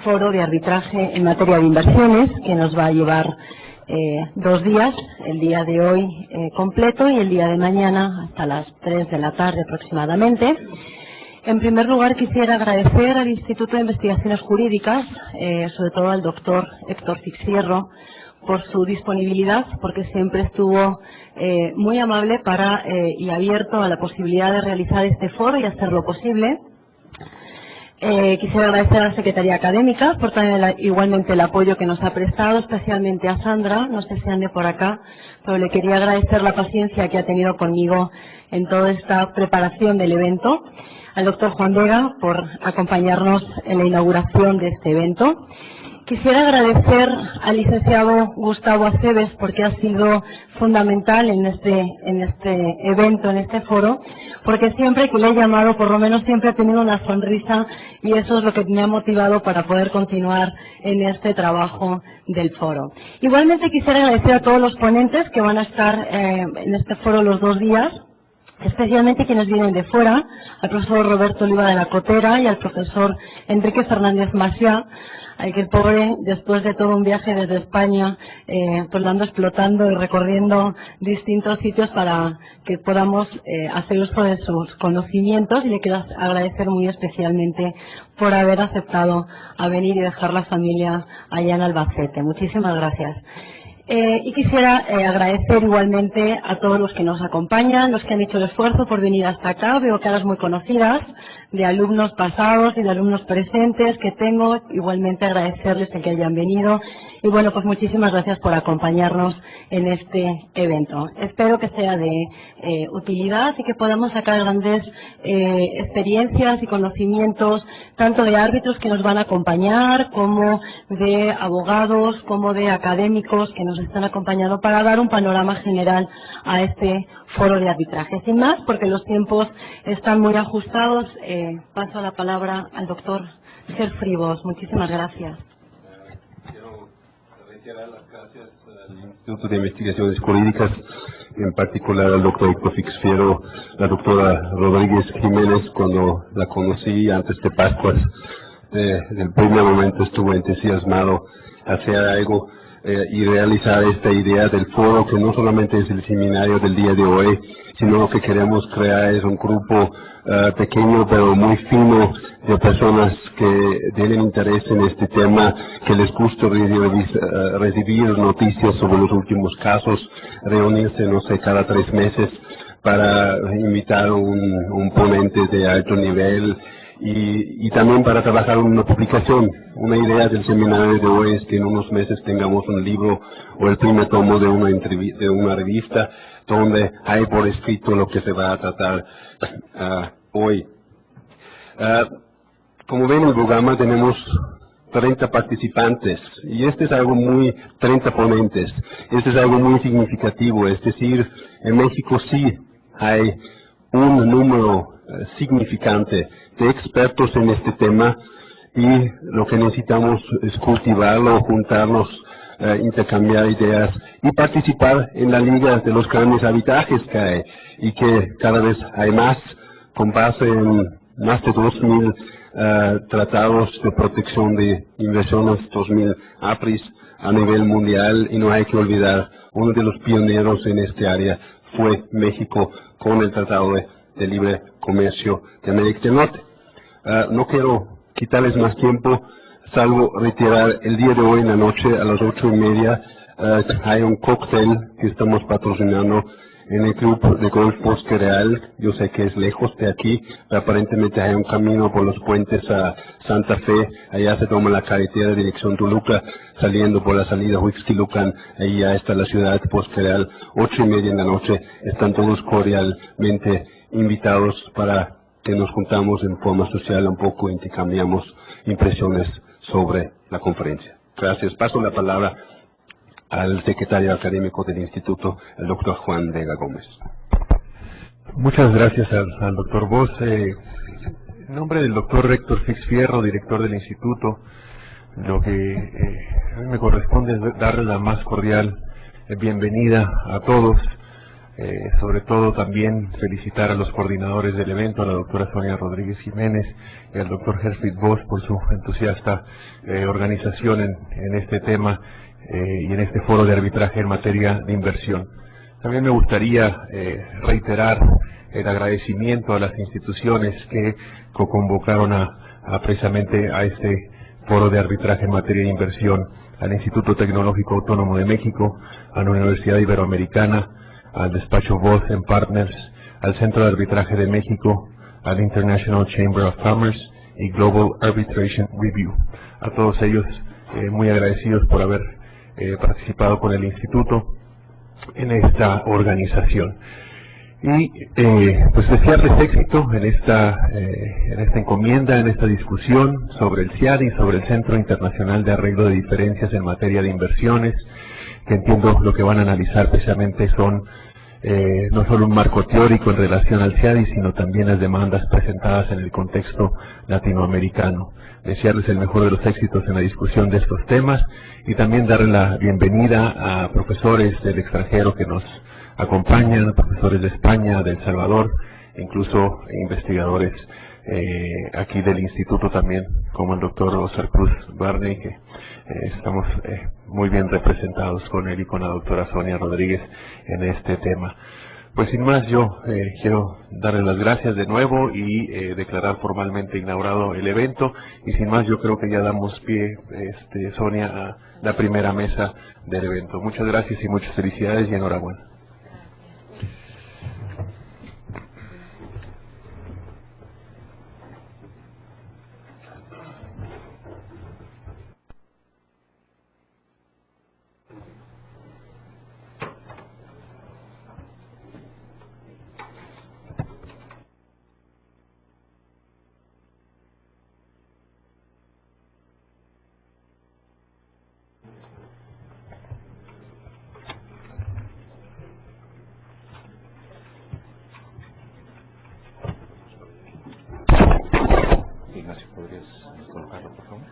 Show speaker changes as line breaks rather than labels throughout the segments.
foro de arbitraje en materia de inversiones que nos va a llevar 2 días, el día de hoy completo y el día de mañana hasta las 3 de la tarde aproximadamente. En primer lugar, quisiera agradecer al Instituto de Investigaciones Jurídicas, sobre todo al doctor Héctor Fixfierro, por su disponibilidad, porque siempre estuvo muy amable y abierto a la posibilidad de realizar este foro y hacerlo posible. Quisiera agradecer a la Secretaría Académica por también igualmente el apoyo que nos ha prestado, especialmente a Sandra, no sé si ande por acá, pero le quería agradecer la paciencia que ha tenido conmigo en toda esta preparación del evento, al doctor Juan Vega por acompañarnos en la inauguración de este evento. Quisiera agradecer al licenciado Gustavo Aceves porque ha sido fundamental en este evento, en este foro, porque siempre que le he llamado, por lo menos siempre ha tenido una sonrisa y eso es lo que me ha motivado para poder continuar en este trabajo del foro. Igualmente quisiera agradecer a todos los ponentes que van a estar en este foro los 2 días, especialmente quienes vienen de fuera, al profesor Roberto Oliva de la Cotera y al profesor Enrique Fernández Maciá, al que el pobre, después de todo un viaje desde España, pues lo ando explotando y recorriendo distintos sitios para que podamos hacer uso de sus conocimientos, y le quiero agradecer muy especialmente por haber aceptado a venir y dejar la familia allá en Albacete. Muchísimas gracias. Y quisiera agradecer igualmente a todos los que nos acompañan, los que han hecho el esfuerzo por venir hasta acá. Veo caras muy conocidas de alumnos pasados y de alumnos presentes que tengo. Igualmente agradecerles el que hayan venido. Y bueno, pues muchísimas gracias por acompañarnos en este evento. Espero que sea de utilidad y que podamos sacar grandes experiencias y conocimientos, tanto de árbitros que nos van a acompañar, como de abogados, como de académicos que nos están acompañando para dar un panorama general a este foro de arbitraje. Sin más, porque los tiempos están muy ajustados, paso la palabra al doctor Gerfribos. Muchísimas gracias.
Quiero reiterar las gracias al Instituto de Investigaciones Jurídicas, en particular al doctor Héctor Fixfierro, la doctora Rodríguez Jiménez. Cuando la conocí antes de Pascuas, desde el primer momento estuve entusiasmado a hacer algo y realizar esta idea del foro, que no solamente es el seminario del día de hoy, sino lo que queremos crear es un grupo pequeño pero muy fino de personas que tienen interés en este tema, que les gusta recibir noticias sobre los últimos casos, reunirse, no sé, cada 3 meses para invitar un ponente de alto nivel y también para trabajar en una publicación. Una idea del seminario de hoy es que en unos meses tengamos un libro o el primer tomo de una revista donde hay por escrito lo que se va a tratar hoy. Como ven en el programa tenemos 30 participantes y este es algo 30 ponentes, este es algo muy significativo, es decir, en México sí hay un número significante de expertos en este tema y lo que necesitamos es cultivarlo, juntarnos, intercambiar ideas y participar en la liga de los grandes arbitrajes que hay y que cada vez hay más, con base en más de 2.000 tratados de protección de inversiones, 2.000 APRIs a nivel mundial, y no hay que olvidar, uno de los pioneros en este área fue México con el Tratado de Libre Comercio de América del Norte. No quiero quitarles más tiempo, salvo retirar el día de hoy en la noche a las 8:30 hay un cóctel que estamos patrocinando en el club de golf Bosque Real. Yo sé que es lejos de aquí, pero aparentemente hay un camino por los puentes a Santa Fe. Allá se toma la carretera dirección Toluca, saliendo por la salida Huixquilucan. Ahí ya está la ciudad de Bosque Real. 8:30 en la noche. Están todos cordialmente invitados para que nos juntamos en forma social un poco, intercambiamos impresiones sobre la conferencia. Gracias. Paso la palabra al secretario académico del Instituto, el doctor Juan Vega Gómez.
Muchas gracias al doctor Vos. En nombre del doctor Héctor Fixfierro, director del Instituto, lo que a mí me corresponde es darle la más cordial bienvenida a todos Sobre todo también felicitar a los coordinadores del evento, a la doctora Sonia Rodríguez Jiménez y al doctor Herfried Voss por su entusiasta organización en este tema y en este foro de arbitraje en materia de inversión. También me gustaría reiterar el agradecimiento a las instituciones que convocaron precisamente a este foro de arbitraje en materia de inversión, al Instituto Tecnológico Autónomo de México, a la Universidad Iberoamericana, al despacho Voss & Partners, al Centro de Arbitraje de México, al International Chamber of Commerce y Global Arbitration Review. A todos ellos muy agradecidos por haber participado con el Instituto en esta organización. Y pues desearles éxito en esta encomienda, en esta discusión sobre el CIAD y sobre el Centro Internacional de Arreglo de Diferencias en materia de inversiones, que entiendo lo que van a analizar precisamente son no solo un marco teórico en relación al CIADI, sino también las demandas presentadas en el contexto latinoamericano. Desearles el mejor de los éxitos en la discusión de estos temas y también darle la bienvenida a profesores del extranjero que nos acompañan, profesores de España, de El Salvador, incluso investigadores aquí del instituto también, como el doctor Oscar Cruz Barney, que estamos muy bien representados con él y con la doctora Sonia Rodríguez en este tema. Pues sin más, yo quiero darles las gracias de nuevo y declarar formalmente inaugurado el evento, y sin más yo creo que ya damos pie, Sonia, a la primera mesa del evento. Muchas gracias y muchas felicidades y enhorabuena.
Ignacio, ¿podrías colocarlo, por favor?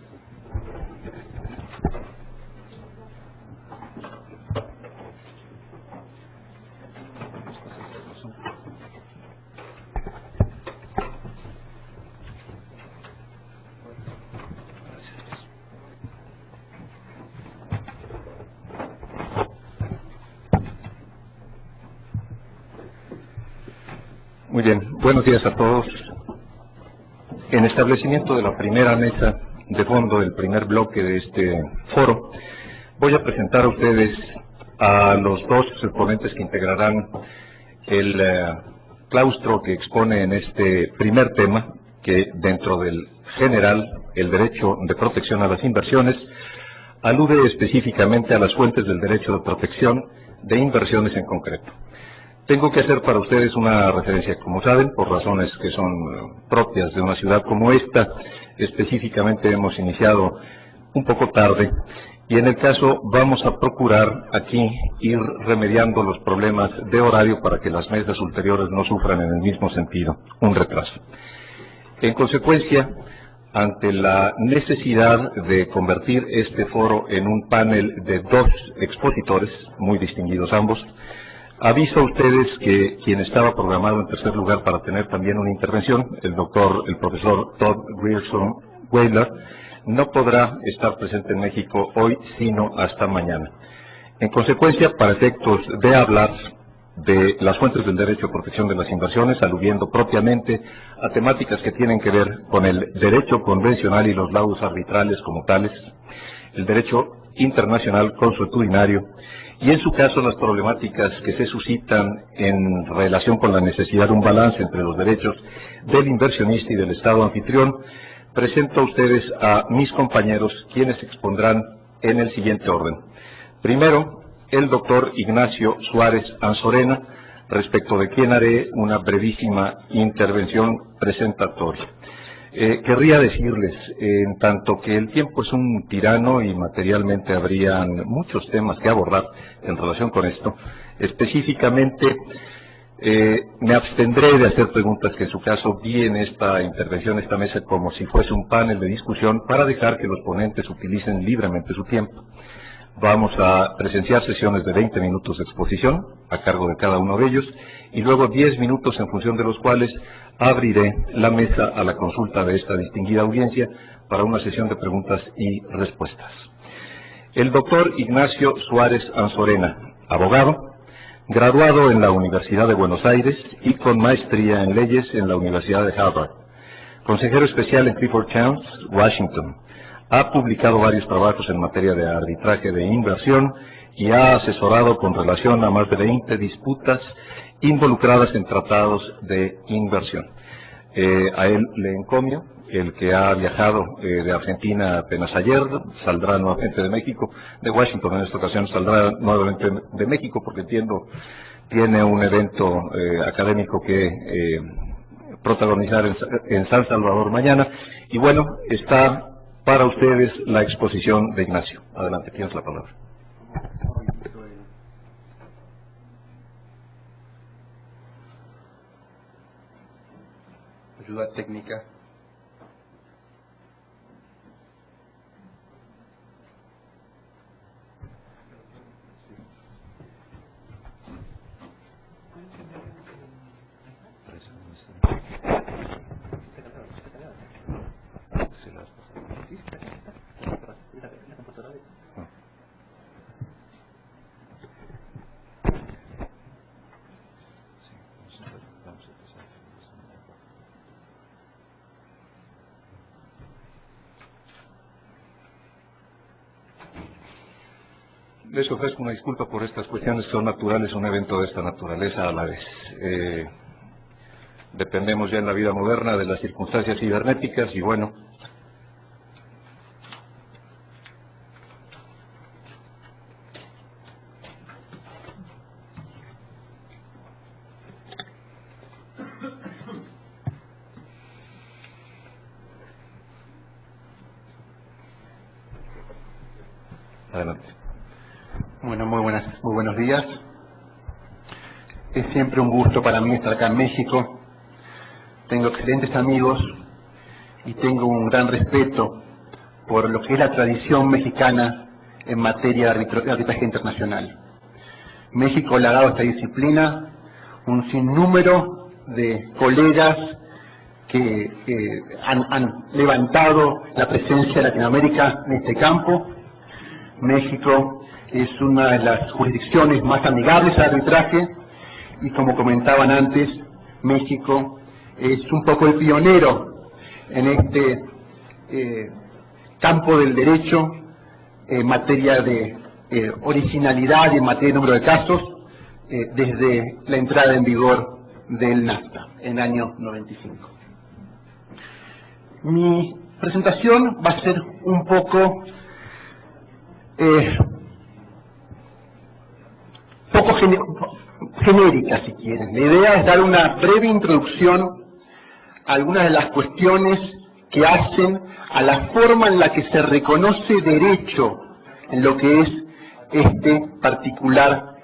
Muy bien, buenos días a todos. En establecimiento de la primera mesa de fondo, el primer bloque de este foro, voy a presentar a ustedes a los dos ponentes que integrarán el claustro que expone en este primer tema, que dentro del general, el derecho de protección a las inversiones, alude específicamente a las fuentes del derecho de protección de inversiones en concreto. Tengo que hacer para ustedes una referencia, como saben, por razones que son propias de una ciudad como esta. Específicamente hemos iniciado un poco tarde y en el caso vamos a procurar aquí ir remediando los problemas de horario para que las mesas ulteriores no sufran en el mismo sentido un retraso. En consecuencia, ante la necesidad de convertir este foro en un panel de dos expositores, muy distinguidos ambos, aviso a ustedes que quien estaba programado en tercer lugar para tener también una intervención, el profesor Todd Grierson Weiler, no podrá estar presente en México hoy, sino hasta mañana. En consecuencia, para efectos de hablar de las fuentes del derecho a protección de las inversiones, aludiendo propiamente a temáticas que tienen que ver con el derecho convencional y los laudos arbitrales como tales, el derecho internacional consuetudinario, y en su caso las problemáticas que se suscitan en relación con la necesidad de un balance entre los derechos del inversionista y del Estado anfitrión, presento a ustedes a mis compañeros, quienes expondrán en el siguiente orden. Primero, el doctor Ignacio Suárez Anzorena, respecto de quien haré una brevísima intervención presentatoria. Querría decirles, en tanto que el tiempo es un tirano y materialmente habrían muchos temas que abordar en relación con esto, específicamente me abstendré de hacer preguntas que en su caso vi en esta intervención, esta mesa, como si fuese un panel de discusión, para dejar que los ponentes utilicen libremente su tiempo. Vamos a presenciar sesiones de 20 minutos de exposición a cargo de cada uno de ellos y luego 10 minutos en función de los cuales abriré la mesa a la consulta de esta distinguida audiencia para una sesión de preguntas y respuestas. El doctor Ignacio Suárez Anzorena, abogado, graduado en la Universidad de Buenos Aires y con maestría en leyes en la Universidad de Harvard, consejero especial en Clifford Chance, Washington. Ha publicado varios trabajos en materia de arbitraje de inversión y ha asesorado con relación a más de 20 disputas involucradas en tratados de inversión. A él le encomio el que ha viajado de Argentina apenas ayer, saldrá nuevamente de México, de Washington en esta ocasión saldrá nuevamente de México porque entiendo tiene un evento académico que protagonizar en San Salvador mañana. Y bueno, está para ustedes la exposición de Ignacio. Adelante, tienes la palabra.
Ayuda técnica.
Les ofrezco una disculpa por estas cuestiones que son naturales, un evento de esta naturaleza a la vez. Dependemos ya en la vida moderna de las circunstancias cibernéticas y bueno, adelante.
Bueno, muy buenos días. Es siempre un gusto para mí estar acá en México. Tengo excelentes amigos y tengo un gran respeto por lo que es la tradición mexicana en materia de arbitraje internacional. México le ha dado a esta disciplina un sinnúmero de colegas que han levantado la presencia de Latinoamérica en este campo. México es una de las jurisdicciones más amigables al arbitraje y, como comentaban antes, México es un poco el pionero en este campo del derecho en materia de originalidad y en materia de número de casos desde la entrada en vigor del NAFTA en el año 95. Mi presentación va a ser un poco genérica, si quieren. La idea es dar una breve introducción a algunas de las cuestiones que hacen a la forma en la que se reconoce derecho en lo que es este particular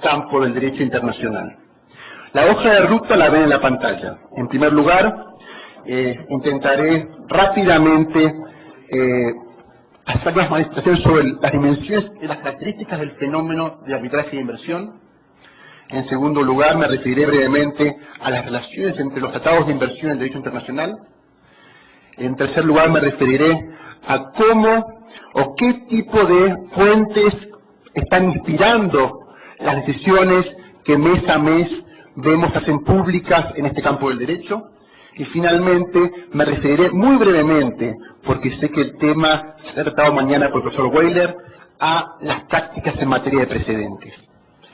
campo del derecho internacional. La hoja de ruta la ven en la pantalla. En primer lugar, intentaré rápidamente hacer unas manifestaciones sobre las dimensiones y las características del fenómeno de arbitraje de inversión. En segundo lugar, me referiré brevemente a las relaciones entre los tratados de inversión y el derecho internacional. En tercer lugar, me referiré a cómo o qué tipo de fuentes están inspirando las decisiones que mes a mes vemos hacen públicas en este campo del derecho. Y finalmente me referiré muy brevemente, porque sé que el tema será tratado mañana por el profesor Weiler, a las tácticas en materia de precedentes.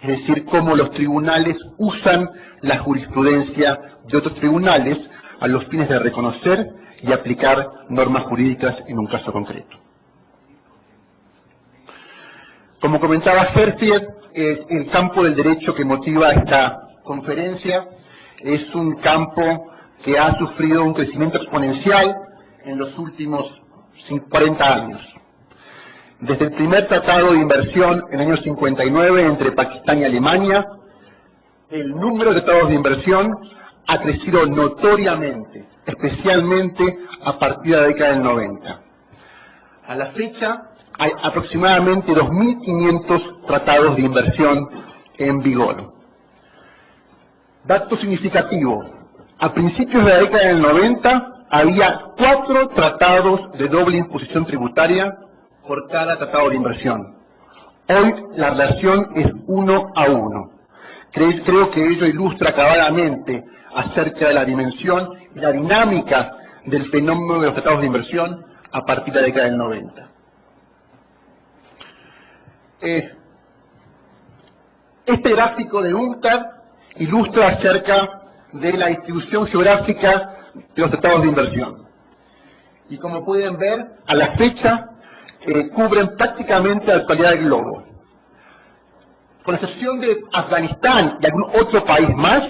Es decir, cómo los tribunales usan la jurisprudencia de otros tribunales a los fines de reconocer y aplicar normas jurídicas en un caso concreto. Como comentaba Herfield, el campo del derecho que motiva esta conferencia es un campo que ha sufrido un crecimiento exponencial en los últimos 40 años. Desde el primer tratado de inversión en el año 59 entre Pakistán y Alemania, el número de tratados de inversión ha crecido notoriamente, especialmente a partir de la década del 90. A la fecha, hay aproximadamente 2.500 tratados de inversión en vigor. Dato significativo, a principios de la década del 90 había 4 tratados de doble imposición tributaria por cada tratado de inversión. Hoy la relación es 1 a 1. Creo que ello ilustra acabadamente acerca de la dimensión y la dinámica del fenómeno de los tratados de inversión a partir de la década del 90. Este gráfico de UNCTAD ilustra acerca de la distribución geográfica de los tratados de inversión. Y como pueden ver, a la fecha cubren prácticamente la totalidad del globo. Con excepción de Afganistán y algún otro país más,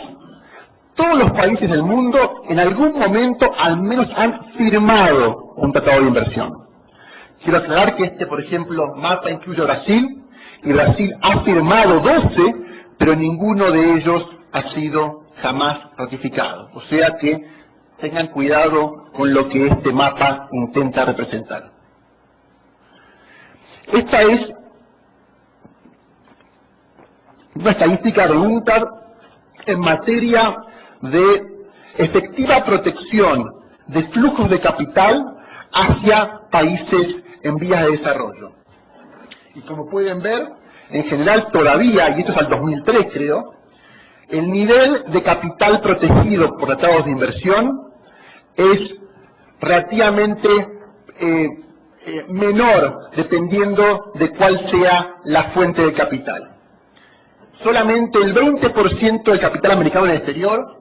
todos los países del mundo en algún momento al menos han firmado un tratado de inversión. Quiero aclarar que por ejemplo, mapa incluye a Brasil, y Brasil ha firmado 12, pero ninguno de ellos ha sido jamás ratificado. O sea que tengan cuidado con lo que este mapa intenta representar. Esta es una estadística de UNCTAD en materia de efectiva protección de flujos de capital hacia países en vías de desarrollo. Y como pueden ver, en general todavía, y esto es al 2003 creo, el nivel de capital protegido por tratados de inversión es relativamente menor dependiendo de cuál sea la fuente de capital. Solamente el 20% del capital americano en el exterior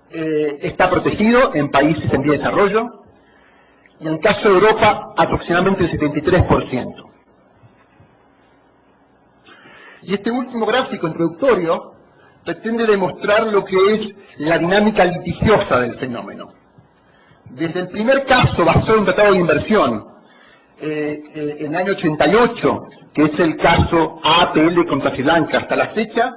está protegido en países en vía de desarrollo, y en el caso de Europa aproximadamente el 73%. Y este último gráfico introductorio pretende demostrar lo que es la dinámica litigiosa del fenómeno. Desde el primer caso basado en un tratado de inversión, en el año 88, que es el caso AAPL contra Sri Lanka, hasta la fecha,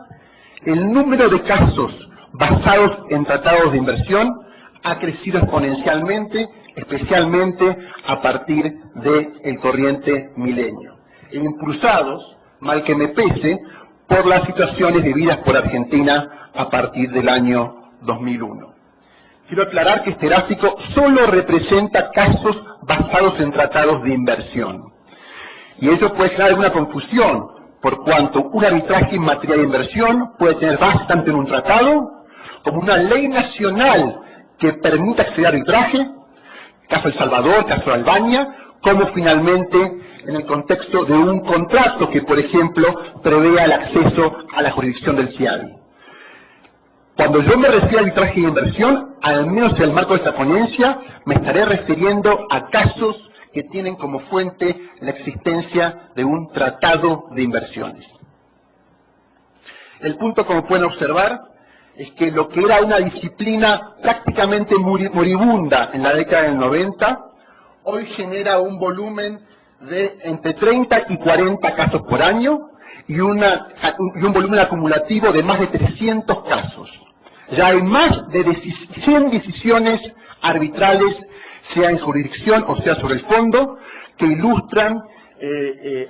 el número de casos basados en tratados de inversión ha crecido exponencialmente, especialmente a partir del corriente milenio, impulsados, mal que me pese, por las situaciones vividas por Argentina a partir del año 2001. Quiero aclarar que este gráfico solo representa casos basados en tratados de inversión. Y ello puede generar alguna confusión, por cuanto un arbitraje en materia de inversión puede tener base tanto en un tratado como una ley nacional que permita acceder a arbitraje, caso El Salvador, caso de Albania, como finalmente en el contexto de un contrato que, por ejemplo, prevea el acceso a la jurisdicción del CIADI. Cuando yo me refiero a arbitraje de inversión, al menos en el marco de esta ponencia, me estaré refiriendo a casos que tienen como fuente la existencia de un tratado de inversiones. El punto, como pueden observar, es que lo que era una disciplina prácticamente moribunda en la década del 90, hoy genera un volumen de entre 30 y 40 casos por año y un volumen acumulativo de más de 300 casos. Ya hay más de 100 decisiones arbitrales, sea en jurisdicción o sea sobre el fondo, que ilustran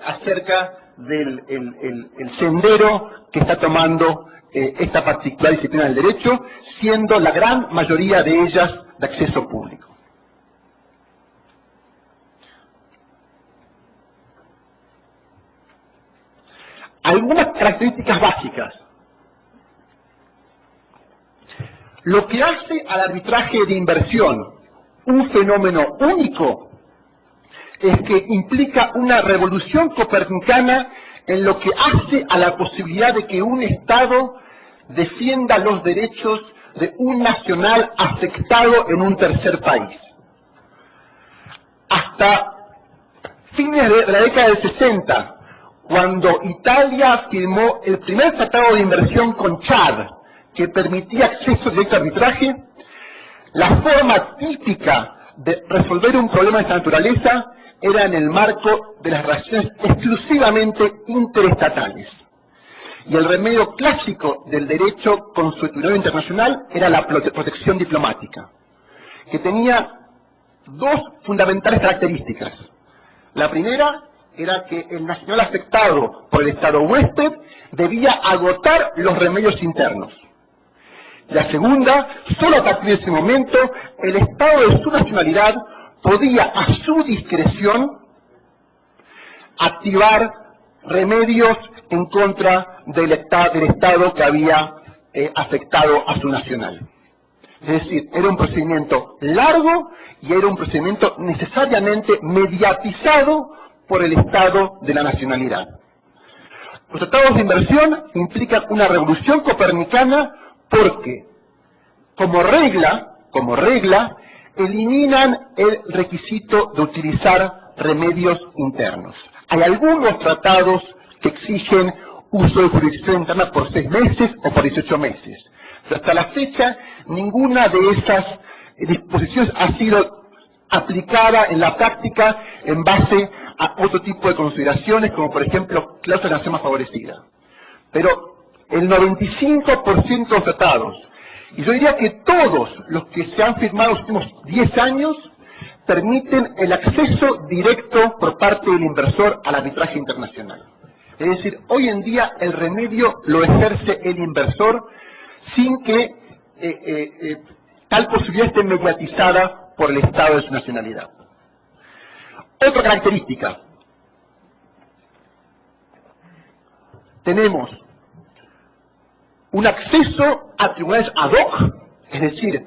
acerca del el sendero que está tomando esta particular disciplina del derecho, siendo la gran mayoría de ellas de acceso público. Algunas características básicas. Lo que hace al arbitraje de inversión un fenómeno único es que implica una revolución copernicana en lo que hace a la posibilidad de que un Estado defienda los derechos de un nacional afectado en un tercer país. Hasta fines de la década del 60, cuando Italia firmó el primer tratado de inversión con Chad, que permitía acceso directo a arbitraje, la forma típica de resolver un problema de esta naturaleza era en el marco de las relaciones exclusivamente interestatales. Y el remedio clásico del derecho consuetudinario internacional era la protección diplomática, que tenía dos fundamentales características. La primera era que el nacional afectado por el Estado huésped debía agotar los remedios internos. La segunda, solo a partir de ese momento, el Estado de su nacionalidad podía, a su discreción, activar remedios en contra del Estado que había afectado a su nacional. Es decir, era un procedimiento largo y era un procedimiento necesariamente mediatizado por el Estado de la nacionalidad. Los tratados de inversión implican una revolución copernicana porque, como regla, eliminan el requisito de utilizar remedios internos. Hay algunos tratados que exigen uso de jurisdicción interna por 6 meses o por 18 meses. Pero hasta la fecha, ninguna de esas disposiciones ha sido aplicada en la práctica en base a otro tipo de consideraciones, como por ejemplo, cláusula de nación más favorecida. Pero el 95% de los tratados, y yo diría que todos los que se han firmado en los últimos 10 años, permiten el acceso directo por parte del inversor al arbitraje internacional. Es decir, hoy en día el remedio lo ejerce el inversor sin que tal posibilidad esté mediatizada por el Estado de su nacionalidad. Otra característica. Tenemos un acceso a tribunales ad hoc, es decir,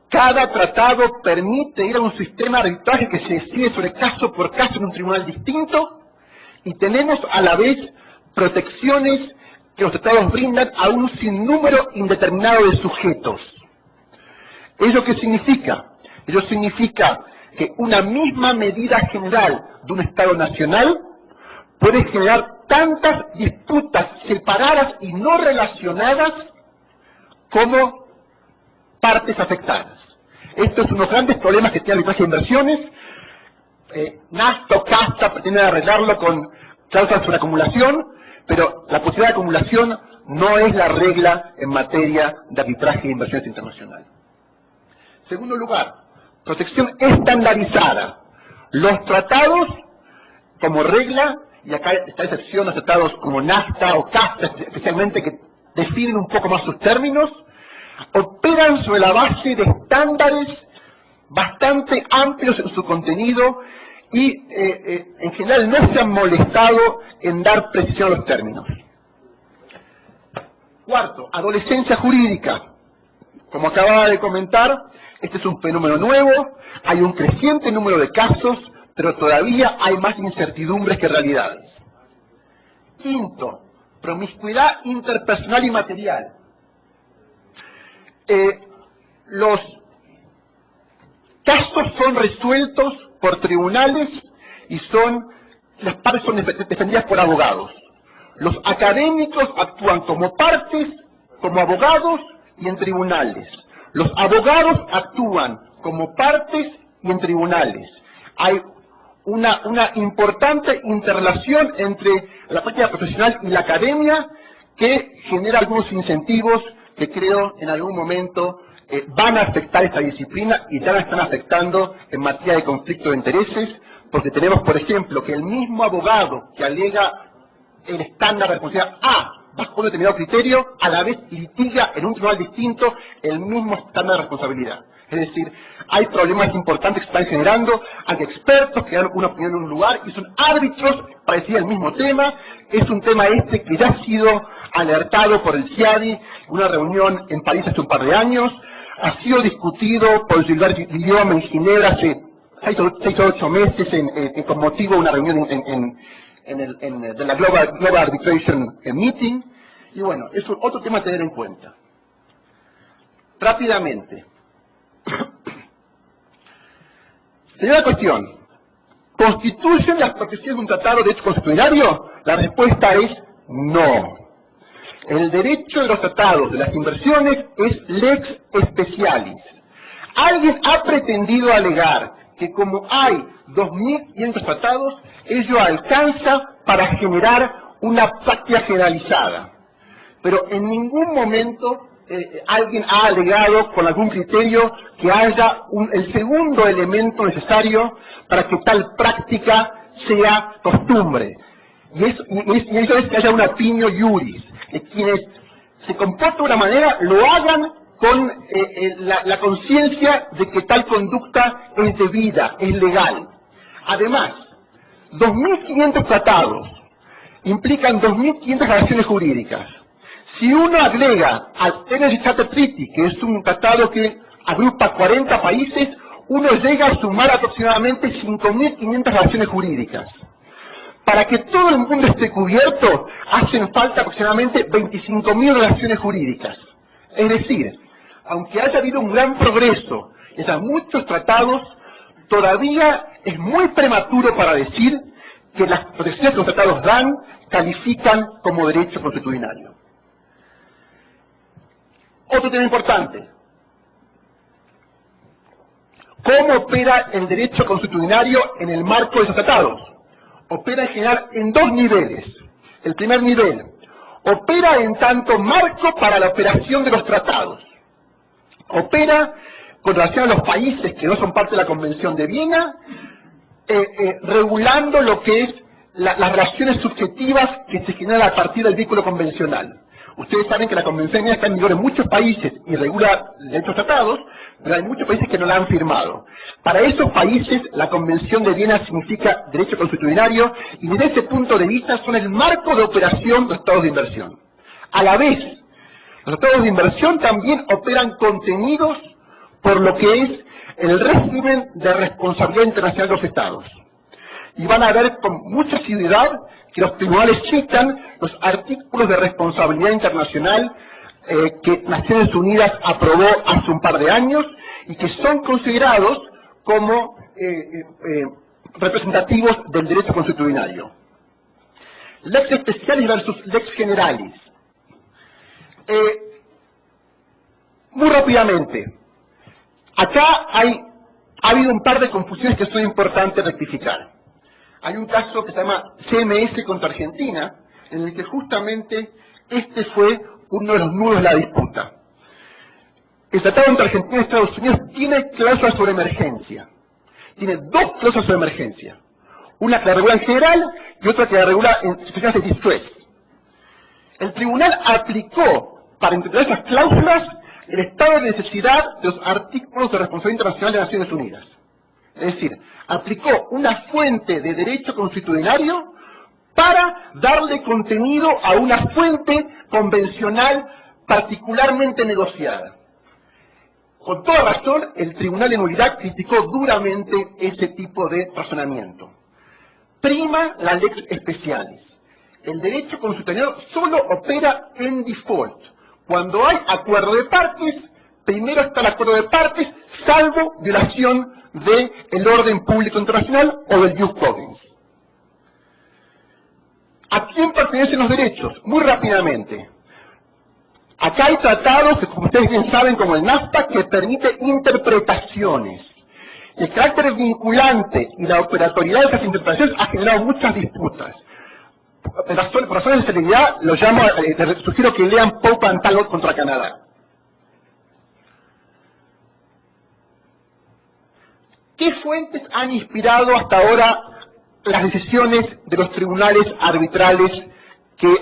cada tratado permite ir a un sistema de arbitraje que se decide sobre caso por caso en un tribunal distinto, y tenemos a la vez protecciones que los tratados brindan a un sinnúmero indeterminado de sujetos. ¿Ello qué significa? Ello significa que una misma medida general de un Estado nacional puede generar tantas disputas separadas y no relacionadas como partes afectadas. Esto es uno de los grandes problemas que tiene el arbitraje de inversiones. NAFTA o CAFTA pretenden arreglarlo con cláusulas sobre acumulación, pero la posibilidad de acumulación no es la regla en materia de arbitraje de inversiones internacional. Segundo lugar, protección estandarizada. Los tratados, como regla, y acá está excepción los tratados como NAFTA o CAFTA, especialmente, que definen un poco más sus términos, operan sobre la base de estándares bastante amplios en su contenido y en general no se han molestado en dar precisión a los términos. Cuarto, adolescencia jurídica. Como acababa de comentar, este es un fenómeno nuevo, hay un creciente número de casos, pero todavía hay más incertidumbres que realidades. Quinto, promiscuidad interpersonal y material. Los casos son resueltos por tribunales y las partes son defendidas por abogados. Los académicos actúan como partes, como abogados y en tribunales. Los abogados actúan como partes y en tribunales. Hay una importante interrelación entre la práctica profesional y la academia que genera algunos incentivos que creo en algún momento van a afectar esta disciplina y ya la están afectando en materia de conflicto de intereses, porque tenemos, por ejemplo, que el mismo abogado que alega el estándar de responsabilidad A bajo un determinado criterio, a la vez litiga en un tribunal distinto el mismo estándar de responsabilidad. Es decir, hay problemas importantes que se están generando, hay expertos que dan una opinión en un lugar y son árbitros para decidir el mismo tema. Es un tema que ya ha sido alertado por el CIADI en una reunión en París hace un par de años, ha sido discutido por Gilbert Guillaume en Ginebra hace 6 o 8 meses con motivo de una reunión de la Global Arbitration Meeting, y bueno, es otro tema a tener en cuenta. Rápidamente. Segunda cuestión. ¿Constituyen las protecciones de un tratado de derecho consuetudinario? La respuesta es no. El derecho de los tratados de las inversiones es lex specialis. Alguien ha pretendido alegar que como hay 2.500 tratados, ello alcanza para generar una práctica generalizada. Pero en ningún momento alguien ha alegado con algún criterio que haya el segundo elemento necesario para que tal práctica sea costumbre. Y eso es que haya un opinio iuris, que quienes se comportan de una manera lo hagan con la conciencia de que tal conducta es debida, es legal. Además, 2.500 tratados implican 2.500 relaciones jurídicas. Si uno agrega al Energy Charter Treaty, que es un tratado que agrupa 40 países, uno llega a sumar aproximadamente 5.500 relaciones jurídicas. Para que todo el mundo esté cubierto, hacen falta aproximadamente 25.000 relaciones jurídicas. Es decir, aunque haya habido un gran progreso en muchos tratados, todavía es muy prematuro para decir que las protecciones que los tratados dan califican como derecho consuetudinario. Otro tema importante. ¿Cómo opera el derecho consuetudinario en el marco de esos tratados? Opera en general en dos niveles. El primer nivel, opera en tanto marco para la operación de los tratados. Opera con relación a los países que no son parte de la Convención de Viena, regulando lo que es las relaciones subjetivas que se generan a partir del vínculo convencional. Ustedes saben que la Convención de Viena está en vigor en muchos países y regula derechos tratados, pero hay muchos países que no la han firmado. Para esos países, la Convención de Viena significa derecho consuetudinario y desde ese punto de vista son el marco de operación de los tratados de inversión. A la vez, los tratados de inversión también operan contenidos por lo que es el régimen de responsabilidad internacional de los Estados. Y van a ver con mucha asiduidad que los tribunales citan los artículos de responsabilidad internacional que Naciones Unidas aprobó hace un par de años y que son considerados como representativos del derecho consuetudinario. Lex specialis versus lex generalis. Muy rápidamente, acá ha habido un par de confusiones que son importantes rectificar. Hay un caso que se llama CMS contra Argentina, en el que justamente este fue uno de los nudos de la disputa. El tratado entre Argentina y Estados Unidos tiene cláusulas sobre emergencia. Tiene dos cláusulas sobre emergencia. Una que la regula en general y otra que la regula en situaciones de distress. El tribunal aplicó, para interpretar esas cláusulas, el estado de necesidad de los artículos de responsabilidad internacional de Naciones Unidas. Es decir, aplicó una fuente de derecho consuetudinario para darle contenido a una fuente convencional particularmente negociada. Con toda razón, el Tribunal de Nulidad criticó duramente ese tipo de razonamiento. Prima la lex specialis. El derecho consuetudinario solo opera en default. Cuando hay acuerdo de partes, primero está el acuerdo de partes, salvo violación del orden público internacional o del jus cogens. ¿A quién pertenecen los derechos? Muy rápidamente. Acá hay tratados que, como ustedes bien saben, como el NAFTA, que permite interpretaciones. El carácter vinculante y la operatoriedad de esas interpretaciones ha generado muchas disputas. Por razones de celeridad, les sugiero que lean Pope and Talbot contra Canadá. ¿Qué fuentes han inspirado hasta ahora las decisiones de los tribunales arbitrales que,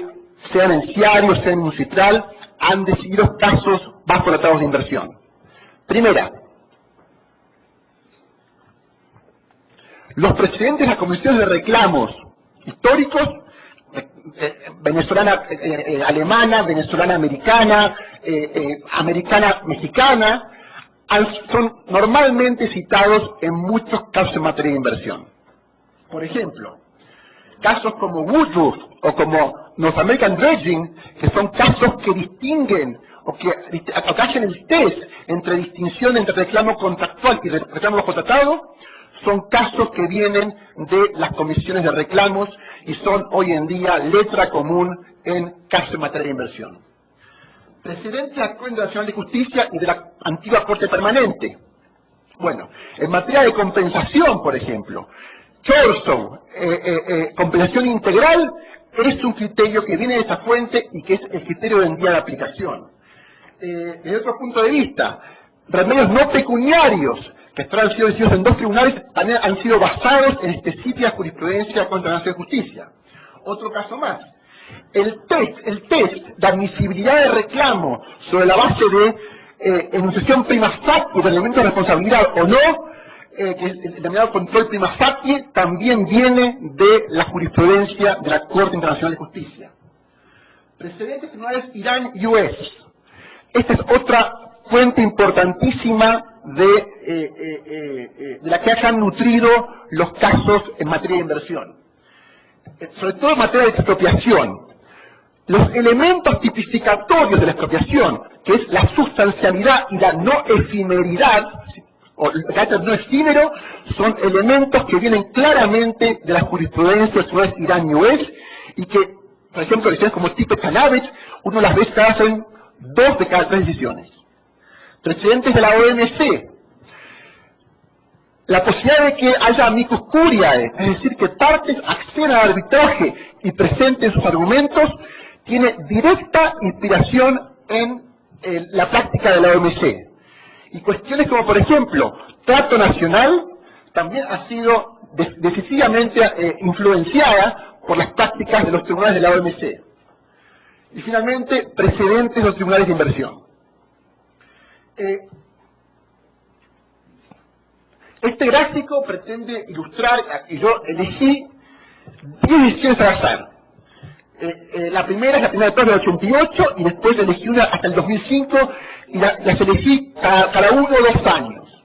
sean en CIARI o sean en UNCITRAL, han decidido casos bajo tratados de inversión? Primera, los precedentes de las comisiones de reclamos históricos, venezolana alemana, venezolana americana, americana mexicana, son normalmente citados en muchos casos en materia de inversión. Por ejemplo, casos como Woodruff o como North American Dredging, que son casos que distinguen o que hacen el test entre distinción entre reclamo contractual y reclamo bajo tratado, son casos que vienen de las comisiones de reclamos y son hoy en día letra común en casos en materia de inversión. Precedentes de la Corte Internacional de Justicia y de la antigua Corte Permanente. Bueno, en materia de compensación, por ejemplo, Chorson, compensación integral, es un criterio que viene de esa fuente y que es el criterio de día de aplicación. Desde otro punto de vista, remedios no pecuniarios, que hasta ahora han sido decididos en 2 tribunales, también han sido basados en específica jurisprudencia contra la Nación de Justicia. Otro caso más. El test de admisibilidad de reclamo sobre la base de enunciación prima facie del elemento de responsabilidad o no, que es el denominado control prima facie, también viene de la jurisprudencia de la Corte Internacional de Justicia. Precedentes tribunales Irán-US. Esta es otra fuente importantísima de la que hayan nutrido los casos en materia de inversión. Sobre todo en materia de expropiación. Los elementos tipificatorios de la expropiación, que es la sustancialidad y la no efimeridad, o el carácter no efímero, son elementos que vienen claramente de la jurisprudencia de los Irán-US y que, por ejemplo, decisiones como Tippett-Canavage, uno las ve que hacen 2 de cada 3 decisiones. Precedentes de la OMC. La posibilidad de que haya amicus curiae, es decir, que partes accedan al arbitraje y presenten sus argumentos, tiene directa inspiración en la práctica de la OMC. Y cuestiones como, por ejemplo, trato nacional, también ha sido decisivamente influenciada por las prácticas de los tribunales de la OMC. Y finalmente, precedentes de los tribunales de inversión. Este gráfico pretende ilustrar, y yo elegí 10 decisiones al azar. La primera es la primera después del 88, y después elegí una hasta el 2005, y las elegí cada 1 o 2 años.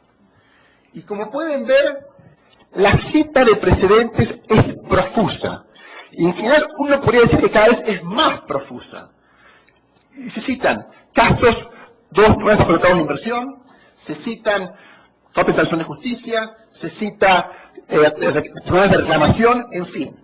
Y como pueden ver, la cita de precedentes es profusa. Y en general uno podría decir que cada vez es más profusa. Y se citan casos, 2 tribunales facultados de inversión, se citan Corte Internacional de Justicia, se cita tribunales de reclamación, en fin.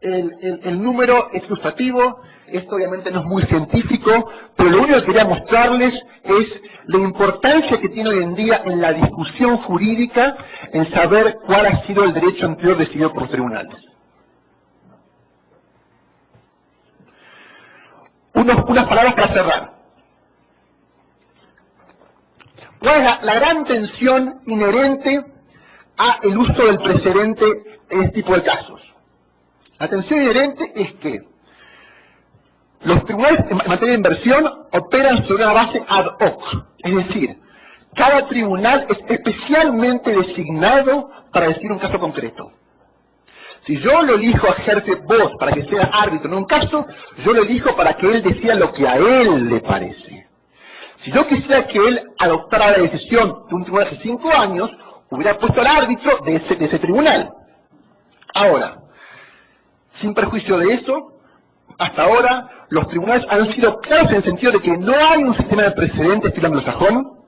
El número es ilustrativo, esto obviamente no es muy científico, pero lo único que quería mostrarles es la importancia que tiene hoy en día en la discusión jurídica en saber cuál ha sido el derecho anterior decidido por los tribunales. Unas palabras para cerrar. ¿Cuál es la gran tensión inherente a el uso del precedente en este tipo de casos? La tensión inherente es que los tribunales en materia de inversión operan sobre una base ad hoc, es decir, cada tribunal es especialmente designado para decidir un caso concreto. Si yo lo elijo a Herbert Voss para que sea árbitro en un caso, yo lo elijo para que él decida lo que a él le parece. Si yo quisiera que él adoptara la decisión de un tribunal hace 5 años, hubiera puesto al árbitro de ese tribunal. Ahora, sin perjuicio de eso, hasta ahora los tribunales han sido claros en el sentido de que no hay un sistema de precedentes estilo anglosajón,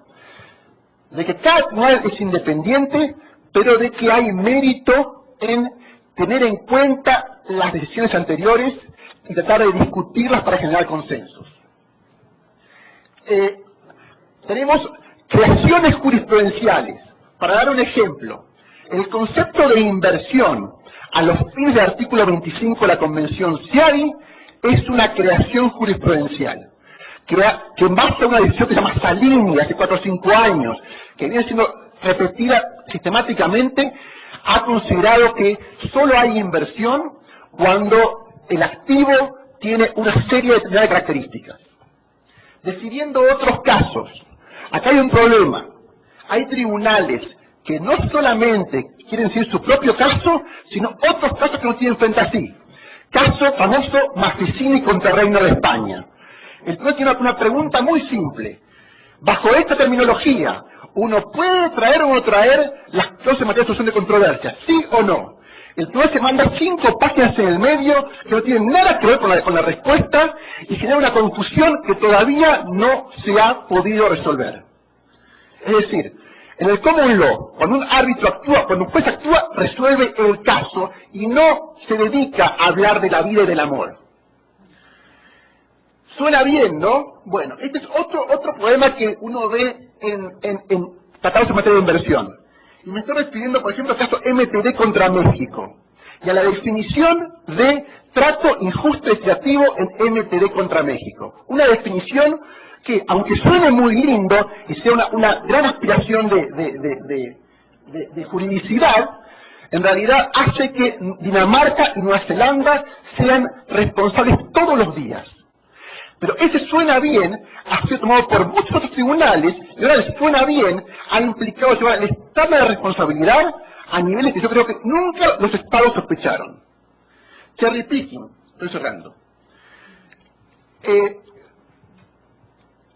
de que cada tribunal es independiente, pero de que hay mérito en tener en cuenta las decisiones anteriores y tratar de discutirlas para generar consensos. Tenemos creaciones jurisprudenciales. Para dar un ejemplo, el concepto de inversión a los fines del artículo 25 de la Convención CIADI es una creación jurisprudencial, que en base a una decisión que se llama Salini hace 4 o 5 años, que viene siendo repetida sistemáticamente, ha considerado que solo hay inversión cuando el activo tiene una serie de características. Decidiendo otros casos, acá hay un problema. Hay tribunales que no solamente quieren decir su propio caso, sino otros casos que no tienen frente a sí. Caso famoso Maffesini contra Reino de España. El tribunal tiene una pregunta muy simple. Bajo esta terminología, ¿uno puede traer o no traer las clausos en materia de solución de controversia? ¿Sí o no? El tribunal se manda 5 páginas en el medio que no tienen nada que ver con la respuesta y genera una confusión que todavía no se ha podido resolver. Es decir, en el common law, cuando un árbitro actúa, cuando un juez actúa, resuelve el caso y no se dedica a hablar de la vida y del amor. Suena bien, ¿no? Bueno, este es otro problema que uno ve en tratados en materia de inversión. Y me estoy refiriendo, por ejemplo, al caso MTD contra México y a la definición de trato injusto y equitativo en MTD contra México. Una definición que, aunque suene muy lindo y sea una gran aspiración de de juridicidad, en realidad hace que Dinamarca y Nueva Zelanda sean responsables todos los días. Pero ese suena bien, ha sido tomado por muchos otros tribunales, y ahora el suena bien ha implicado llevar el estado de responsabilidad a niveles que yo creo que nunca los estados sospecharon. Cherry picking, estoy cerrando.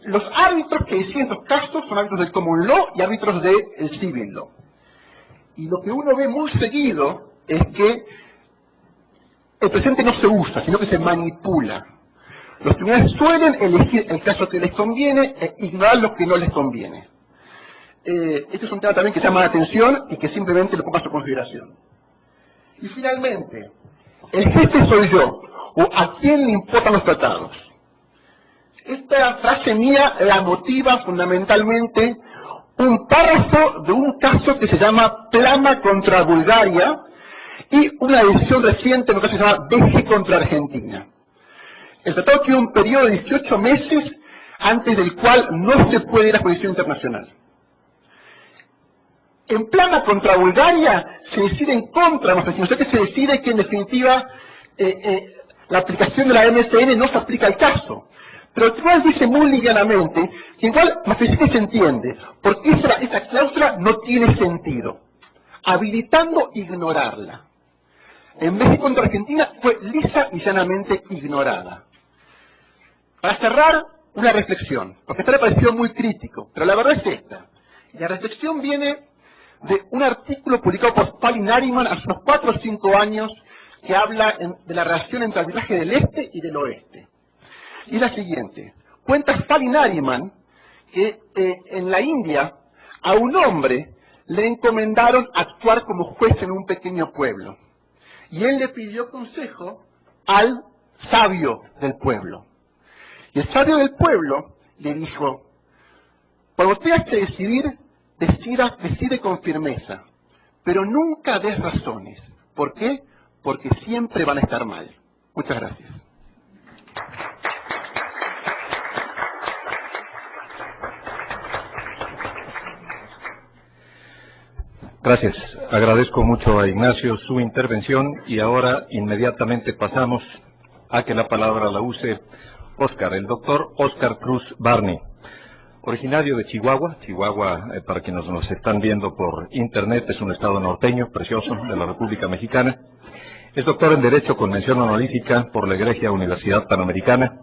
Los árbitros que deciden estos casos son árbitros del common law y árbitros del civil law. Y lo que uno ve muy seguido es que el presente no se usa, sino que se manipula. Los tribunales suelen elegir el caso que les conviene e ignorar lo que no les conviene. Este es un tema también que llama la atención y que simplemente lo pongo a su consideración. Y finalmente, el jefe soy yo, o a quién le importan los tratados. Esta frase mía la motiva fundamentalmente un párrafo de un caso que se llama Plama contra Bulgaria y una decisión reciente en un caso que se llama Deje contra Argentina. El tratado tiene un periodo de 18 meses antes del cual no se puede ir a jurisdicción internacional. En Plama contra Bulgaria se decide en contra de los vecinos, o sea que se decide que en definitiva la aplicación de la MSN no se aplica al caso. Pero el tribunal dice muy livianamente que igual Maastricht se entiende, porque esa cláusula no tiene sentido, habilitando ignorarla. En México contra Argentina fue lisa y llanamente ignorada. Para cerrar, una reflexión, porque esto le pareció muy crítico, pero la verdad es esta. Y la reflexión viene de un artículo publicado por Stalin Nariman hace unos 4 o 5 años que habla de la relación entre el arbitraje del este y del oeste. Y es la siguiente. Cuenta Stalin Nariman que en la India a un hombre le encomendaron actuar como juez en un pequeño pueblo. Y él le pidió consejo al sabio del pueblo. Y el sabio del pueblo le dijo, cuando tengas que decidir, decide con firmeza, pero nunca des razones. ¿Por qué? Porque siempre van a estar mal. Muchas gracias.
Gracias. Agradezco mucho a Ignacio su intervención y ahora inmediatamente pasamos a que la palabra la use Oscar, el doctor Oscar Cruz Barney, originario de Chihuahua. Chihuahua, para quienes nos están viendo por internet, es un estado norteño, precioso, de la República Mexicana. Es doctor en Derecho con mención honorífica por la Egregia Universidad Panamericana,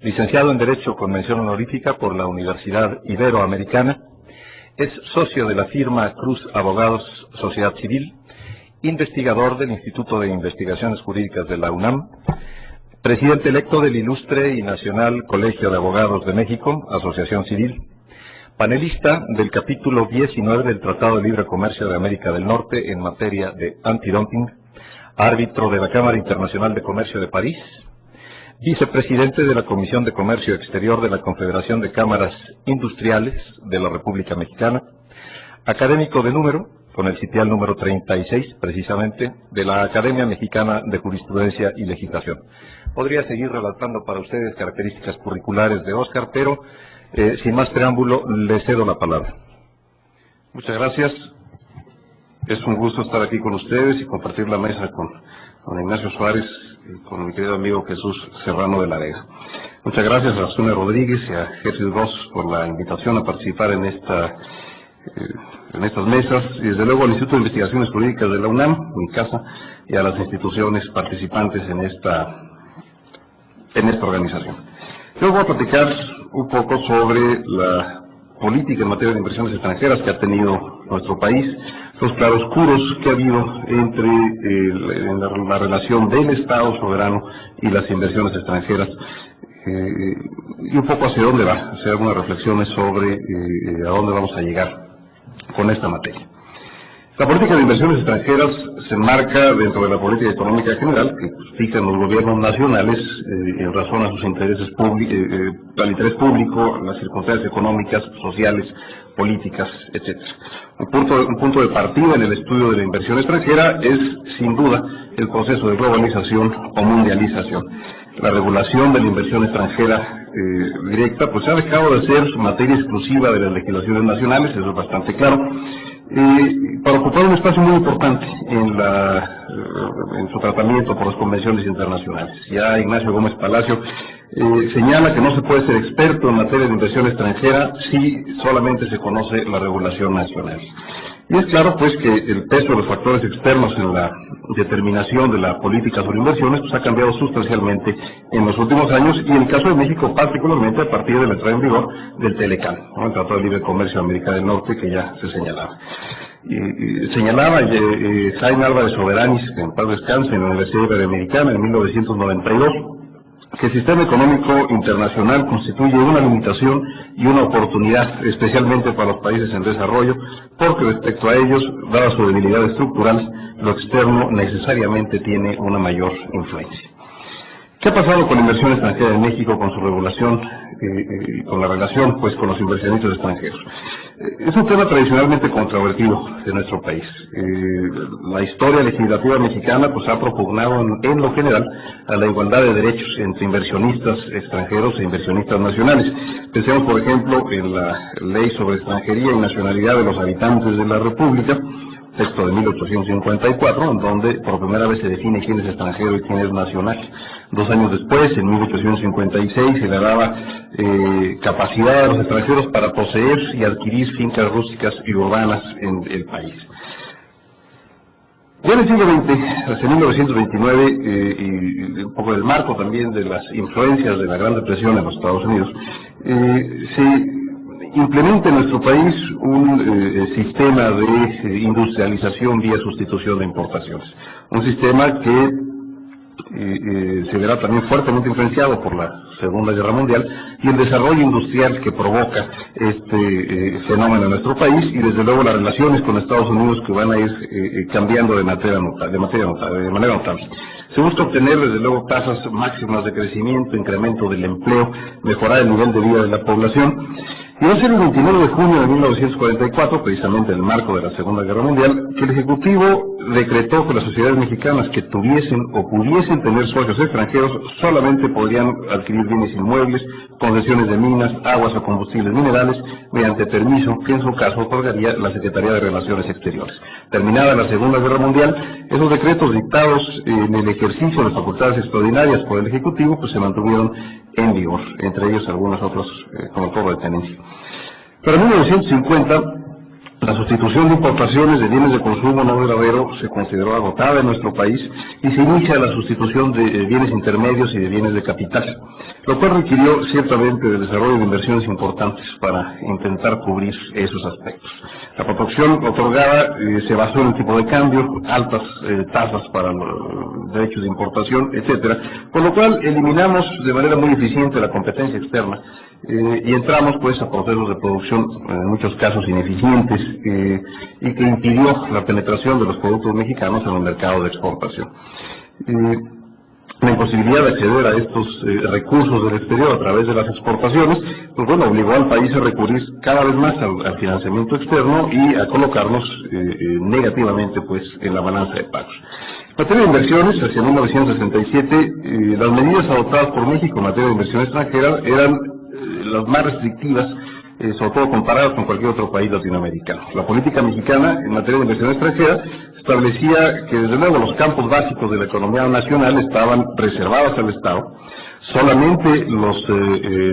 licenciado en Derecho con mención honorífica por la Universidad Iberoamericana. Es socio de la firma Cruz Abogados Sociedad Civil, investigador del Instituto de Investigaciones Jurídicas de la UNAM, presidente electo del Ilustre y Nacional Colegio de Abogados de México, Asociación Civil, panelista del capítulo 19 del Tratado de Libre Comercio de América del Norte en materia de antidumping, árbitro de la Cámara Internacional de Comercio de París, vicepresidente de la Comisión de Comercio Exterior de la Confederación de Cámaras Industriales de la República Mexicana, académico de número, con el sitial número 36, precisamente, de la Academia Mexicana de Jurisprudencia y Legislación. Podría seguir relatando para ustedes características curriculares de Oscar, pero sin más preámbulo, le cedo la palabra.
Muchas gracias. Es un gusto estar aquí con ustedes y compartir la mesa con Ignacio Suárez y con mi querido amigo Jesús Serrano de la Vega. Muchas gracias a Sonia Rodríguez y a Gertrude Voss por la invitación a participar en estas mesas, y desde luego al Instituto de Investigaciones Jurídicas de la UNAM, mi casa, y a las instituciones participantes en esta organización. Yo voy a platicar un poco sobre la política en materia de inversiones extranjeras que ha tenido nuestro país, los claroscuros que ha habido entre la relación del Estado soberano y las inversiones extranjeras, y un poco hacia dónde va, hacer algunas reflexiones sobre a dónde vamos a llegar con esta materia. La política de inversiones extranjeras se enmarca dentro de la política económica general que fijan los gobiernos nacionales en razón a sus intereses al interés público, las circunstancias económicas, sociales, políticas, etc. Un punto de partida en el estudio de la inversión extranjera es, sin duda, el proceso de globalización o mundialización. La regulación de la inversión extranjera
directa, pues ha dejado de ser materia exclusiva de las legislaciones nacionales, eso es bastante claro, para ocupar un espacio muy importante en su tratamiento por las convenciones internacionales. Ya Ignacio Gómez Palacio señala que no se puede ser experto en materia de inversión extranjera si solamente se conoce la regulación nacional. Y es claro, pues, que el peso de los factores externos en la determinación de la política sobre inversiones pues, ha cambiado sustancialmente en los últimos años, y en el caso de México particularmente a partir de la entrada en vigor del TLCAN, ¿no? El Tratado de Libre Comercio de América del Norte, que ya se señalaba. Señalaba Jaime Álvarez Soberanis, que en paz descanse, en la Universidad Iberoamericana en 1992, que el sistema económico internacional constituye una limitación y una oportunidad, especialmente para los países en desarrollo, porque respecto a ellos, dada su debilidad estructural, lo externo necesariamente tiene una mayor influencia. ¿Qué ha pasado con la inversión extranjera en México, con su regulación y con la relación pues con los inversionistas extranjeros? Es un tema tradicionalmente controvertido de nuestro país. La historia legislativa mexicana pues ha propugnado en lo general a la igualdad de derechos entre inversionistas extranjeros e inversionistas nacionales. Pensemos, por ejemplo, en la Ley sobre Extranjería y Nacionalidad de los Habitantes de la República, texto de 1854, en donde por primera vez se define quién es extranjero y quién es nacional. 2 años después, en 1856, se le daba capacidad a los extranjeros para poseer y adquirir fincas rústicas y urbanas en el país. Ya en el siglo XX, hacia 1929, y un poco del marco también de las influencias de la Gran Depresión en los Estados Unidos, se implementa en nuestro país un sistema de industrialización vía sustitución de importaciones. Un sistema que se verá también fuertemente influenciado por la Segunda Guerra Mundial y el desarrollo industrial que provoca este fenómeno en nuestro país, y desde luego las relaciones con Estados Unidos que van a ir cambiando de manera notable. Se busca obtener desde luego tasas máximas de crecimiento, incremento del empleo, mejorar el nivel de vida de la población. Y va a ser el 29 de junio de 1944, precisamente en el marco de la Segunda Guerra Mundial, que el Ejecutivo decretó que las sociedades mexicanas que tuviesen o pudiesen tener socios extranjeros solamente podrían adquirir bienes inmuebles, concesiones de minas, aguas o combustibles minerales, mediante permiso que en su caso otorgaría la Secretaría de Relaciones Exteriores. Terminada la Segunda Guerra Mundial, esos decretos dictados en el ejercicio de las facultades extraordinarias por el Ejecutivo pues se mantuvieron en vigor, entre ellos algunos otros como el cobro de tenencia. Pero en 1950, la sustitución de importaciones de bienes de consumo no duradero se consideró agotada en nuestro país y se inicia la sustitución de bienes intermedios y de bienes de capital, lo cual requirió ciertamente del desarrollo de inversiones importantes para intentar cubrir esos aspectos. La protección otorgada se basó en el tipo de cambio, altas tasas para los derechos de importación, etcétera, por lo cual eliminamos de manera muy eficiente la competencia externa y entramos pues a procesos de producción en muchos casos ineficientes y que impidió la penetración de los productos mexicanos en el mercado de exportación. La imposibilidad de acceder a estos recursos del exterior a través de las exportaciones, pues bueno, obligó al país a recurrir cada vez más al financiamiento externo y a colocarnos negativamente pues en la balanza de pagos. En materia de inversiones, hacia 1967, las medidas adoptadas por México en materia de inversión extranjera eran las más restrictivas, sobre todo comparadas con cualquier otro país latinoamericano. La política mexicana en materia de inversión extranjera establecía que desde luego los campos básicos de la economía nacional estaban reservados al Estado. Solamente los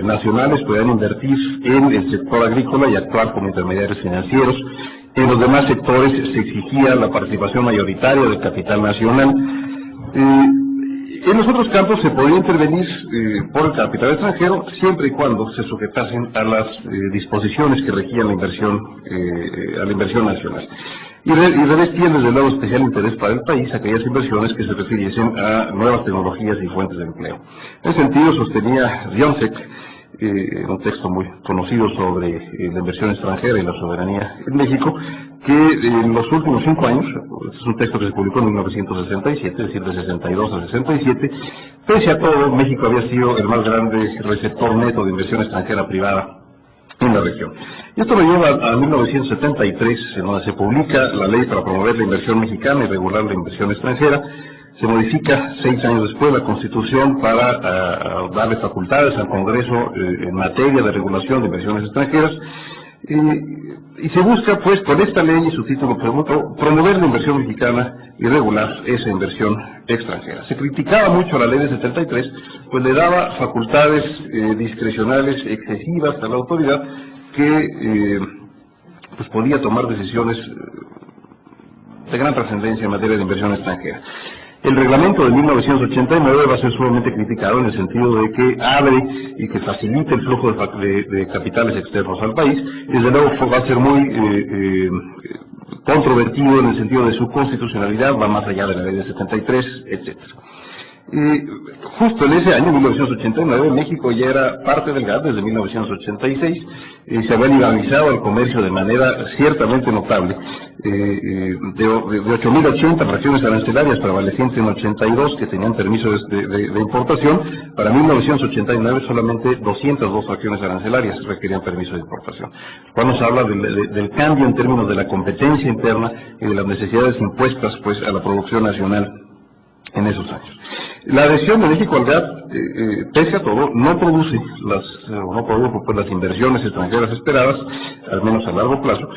nacionales podían invertir en el sector agrícola y actuar como intermediarios financieros. En los demás sectores se exigía la participación mayoritaria del capital nacional. En los otros campos se podía intervenir por el capital extranjero siempre y cuando se sujetasen a las disposiciones que regían la inversión, a la inversión nacional. Y revestían desde luego especial interés para el país aquellas inversiones que se refiriesen a nuevas tecnologías y fuentes de empleo. En ese sentido sostenía Rioncek, en un texto muy conocido sobre la inversión extranjera y la soberanía en México, que en los últimos 5 años, este es un texto que se publicó en 1967, es decir, de 62 a 67, pese a todo, México había sido el más grande receptor neto de inversión extranjera privada en la región. Y esto lo lleva a 1973, en donde se publica la Ley para promover la inversión mexicana y regular la inversión extranjera, se modifica 6 años después la Constitución para darle facultades al Congreso en materia de regulación de inversiones extranjeras, y se busca, pues, con esta ley y su título promover la inversión mexicana y regular esa inversión extranjera. Se criticaba mucho la ley de 73, pues le daba facultades discrecionales excesivas a la autoridad que pues podía tomar decisiones de gran trascendencia en materia de inversión extranjera. El reglamento de 1989 va a ser sumamente criticado en el sentido de que abre y que facilite el flujo de capitales externos al país. Desde luego va a ser muy controvertido en el sentido de su constitucionalidad, va más allá de la ley de 73, etcétera. Justo en ese año, 1989, México ya era parte del GATT desde 1986, se había liberalizado el comercio de manera ciertamente notable, de 8.080 fracciones arancelarias prevalecientes en 82 que tenían permiso de importación, para 1989 solamente 202 fracciones arancelarias requerían permiso de importación. Cuando nos habla del cambio en términos de la competencia interna y de las necesidades impuestas, pues, a la producción nacional en esos años. La adhesión de México al GATT, pese a todo, no produce las inversiones extranjeras esperadas, al menos a largo plazo.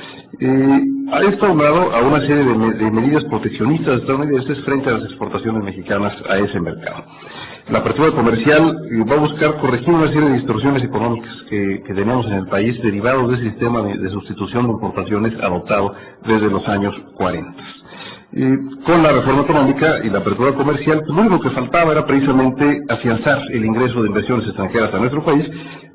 Ha estado aunado a una serie de medidas proteccionistas estadounidenses frente a las exportaciones mexicanas a ese mercado. La apertura comercial va a buscar corregir una serie de distorsiones económicas que tenemos en el país derivados del sistema de sustitución de importaciones adoptado desde los años 40. Con la reforma económica y la apertura comercial, lo único que faltaba era precisamente afianzar el ingreso de inversiones extranjeras a nuestro país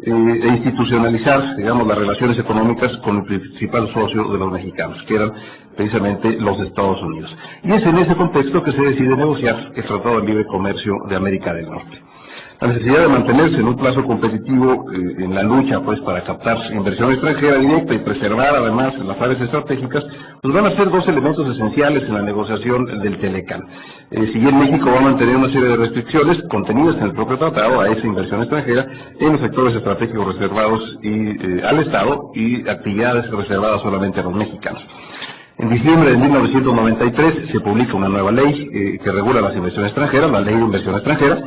e institucionalizar, digamos, las relaciones económicas con el principal socio de los mexicanos, que eran precisamente los Estados Unidos. Y es en ese contexto que se decide negociar el Tratado de Libre Comercio de América del Norte. La necesidad de mantenerse en un plazo competitivo en la lucha, pues, para captar inversión extranjera directa y preservar además las áreas estratégicas, pues van a ser dos elementos esenciales en la negociación del Telecán. Si bien México va a mantener una serie de restricciones contenidas en el propio tratado a esa inversión extranjera en los sectores estratégicos reservados al Estado y actividades reservadas solamente a los mexicanos. En diciembre de 1993 se publica una nueva ley que regula las inversiones extranjeras, la Ley de Inversión Extranjera,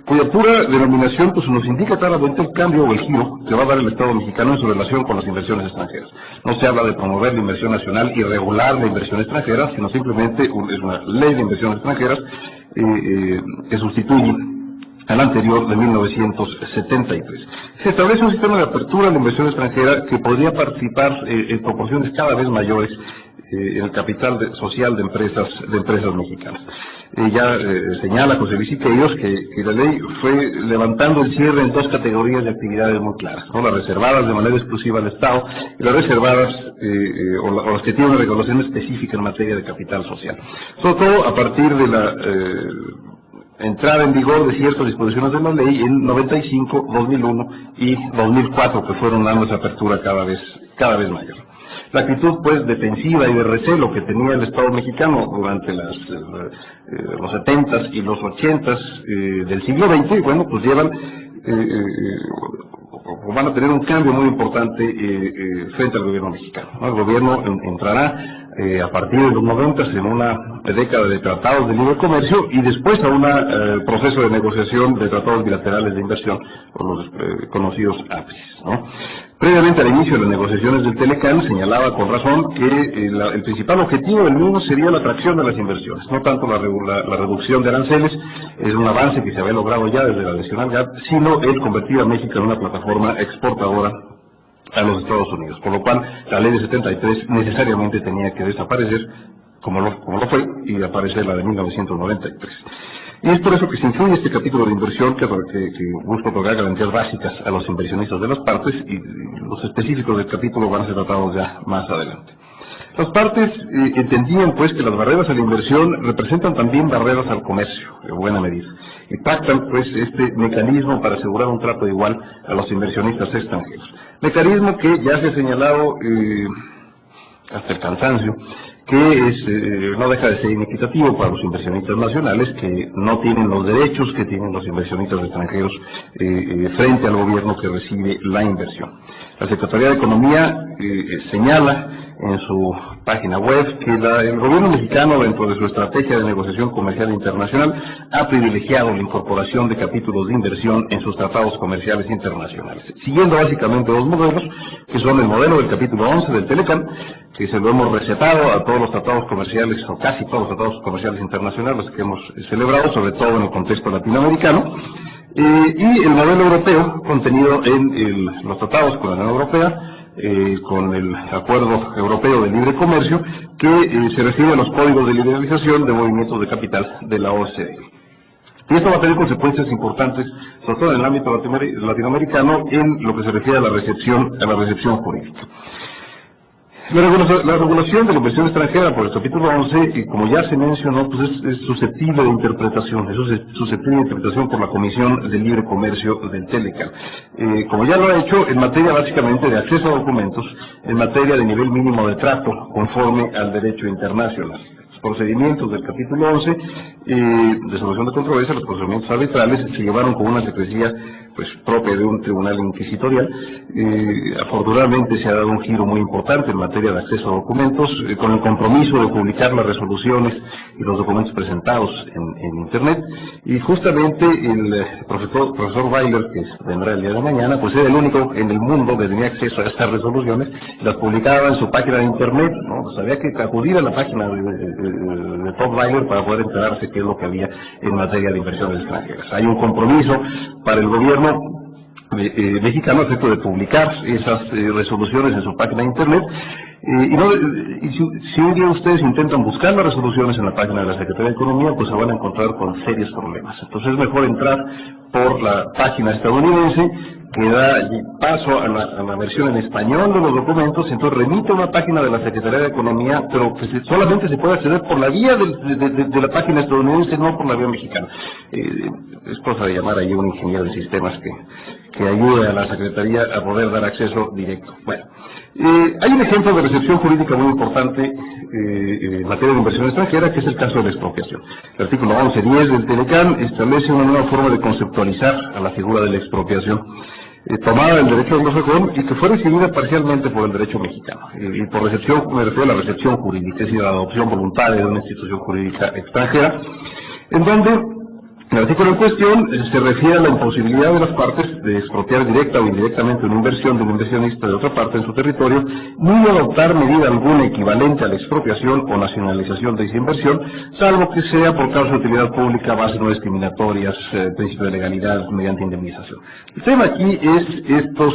cuya pura denominación pues nos indica claramente el cambio o el giro que va a dar el Estado mexicano en su relación con las inversiones extranjeras. No se habla de promover la inversión nacional y regular la inversión extranjera, sino simplemente es una ley de inversiones extranjeras que sustituye al anterior de 1973. Se establece un sistema de apertura a la inversión extranjera que podría participar en proporciones cada vez mayores en el capital social de empresas mexicanas. Señala José Luis Siqueiros que la ley fue levantando el cierre en dos categorías de actividades muy claras, ¿no? Las reservadas de manera exclusiva al Estado y las reservadas o las que tienen una regulación específica en materia de capital social. Sobre todo a partir de la entrada en vigor de ciertas disposiciones de la ley en 95, 2001 y 2004, que fueron dando esa apertura cada vez mayor. La actitud, pues, defensiva y de recelo que tenía el Estado mexicano durante los 70s y los 80s del siglo XX, bueno, pues van a tener un cambio muy importante frente al gobierno mexicano, ¿no? El gobierno entrará a partir de los 90 en una década de tratados de libre comercio y después a un proceso de negociación de tratados bilaterales de inversión, por los conocidos APIs, ¿no? Previamente al inicio de las negociaciones del Telecán, señalaba con razón que el principal objetivo del mismo sería la atracción de las inversiones, no tanto la reducción de aranceles, es un avance que se había logrado ya desde la adhesión al GATT, sino el convertir a México en una plataforma exportadora a los Estados Unidos, por lo cual la ley de 73 necesariamente tenía que desaparecer, como lo fue, y aparecer la de 1993. Y es por eso que se incluye este capítulo de inversión que busca otorgar garantías básicas a los inversionistas de las partes, y los específicos del capítulo van a ser tratados ya más adelante. Las partes entendían, pues, que las barreras a la inversión representan también barreras al comercio, en buena medida, y pactan, pues, este mecanismo para asegurar un trato igual a los inversionistas extranjeros. Mecanismo que ya se ha señalado hasta el cansancio, que no deja de ser inequitativo para los inversionistas nacionales, que no tienen los derechos que tienen los inversionistas extranjeros frente al gobierno que recibe la inversión. La Secretaría de Economía señala en su página web que el gobierno mexicano, dentro de su estrategia de negociación comercial internacional, ha privilegiado la incorporación de capítulos de inversión en sus tratados comerciales internacionales, siguiendo básicamente dos modelos, que son el modelo del capítulo 11 del TELECAN, que se lo hemos recetado a todos los tratados comerciales, o casi todos los tratados comerciales internacionales que hemos celebrado, sobre todo en el contexto latinoamericano, y el modelo europeo, contenido en los tratados con la Unión Europea, con el Acuerdo Europeo de Libre Comercio, que se refiere a los códigos de liberalización de movimientos de capital de la OCDE. Y esto va a tener consecuencias importantes, sobre todo en el ámbito latinoamericano, en lo que se refiere a la recepción jurídica. La regulación de la inversión extranjera por el capítulo 11, como ya se mencionó, pues es susceptible de interpretación, por la Comisión de Libre Comercio del TELECAN. Como ya lo ha hecho, en materia básicamente de acceso a documentos, en materia de nivel mínimo de trato, conforme al derecho internacional. Los procedimientos del capítulo 11 de solución de controversia, los procedimientos arbitrales, se llevaron con una secrecía pues propia de un tribunal inquisitorial. Afortunadamente se ha dado un giro muy importante en materia de acceso a documentos, con el compromiso de publicar las resoluciones y los documentos presentados en Internet, y justamente el profesor Weiler, que vendrá el día de mañana, pues era el único en el mundo que tenía acceso a estas resoluciones, las publicaba en su página de Internet, ¿no? Pues había que acudir a la página de Todd Weiler para poder enterarse qué es lo que había en materia de inversiones extranjeras. Hay un compromiso para el gobierno mexicano a efecto de publicar esas resoluciones en su página de Internet. Si un día ustedes intentan buscar las resoluciones en la página de la Secretaría de Economía, pues se van a encontrar con serios problemas. Entonces es mejor entrar por la página estadounidense, que da paso a la versión en español de los documentos. Entonces remite a una página de la Secretaría de Economía, pero que solamente se puede acceder por la vía de la página estadounidense, no por la vía mexicana. Es cosa de llamar ahí a un ingeniero de sistemas que ayude a la Secretaría a poder dar acceso directo. Bueno, hay un ejemplo de recepción jurídica muy importante en materia de inversión extranjera, que es el caso de la expropiación. El artículo 11.10 del TELECAN establece una nueva forma de conceptualizar a la figura de la expropiación, tomada del derecho anglosajón y que fue recibida parcialmente por el derecho mexicano. Y por recepción me refiero a la recepción jurídica, es decir, a la adopción voluntaria de una institución jurídica extranjera, en donde el artículo en cuestión se refiere a la imposibilidad de las partes de expropiar directa o indirectamente una inversión de un inversionista de otra parte en su territorio, ni de adoptar medida alguna equivalente a la expropiación o nacionalización de esa inversión, salvo que sea por causa de utilidad pública, bases no discriminatorias, principio de legalidad, mediante indemnización. El tema aquí es estas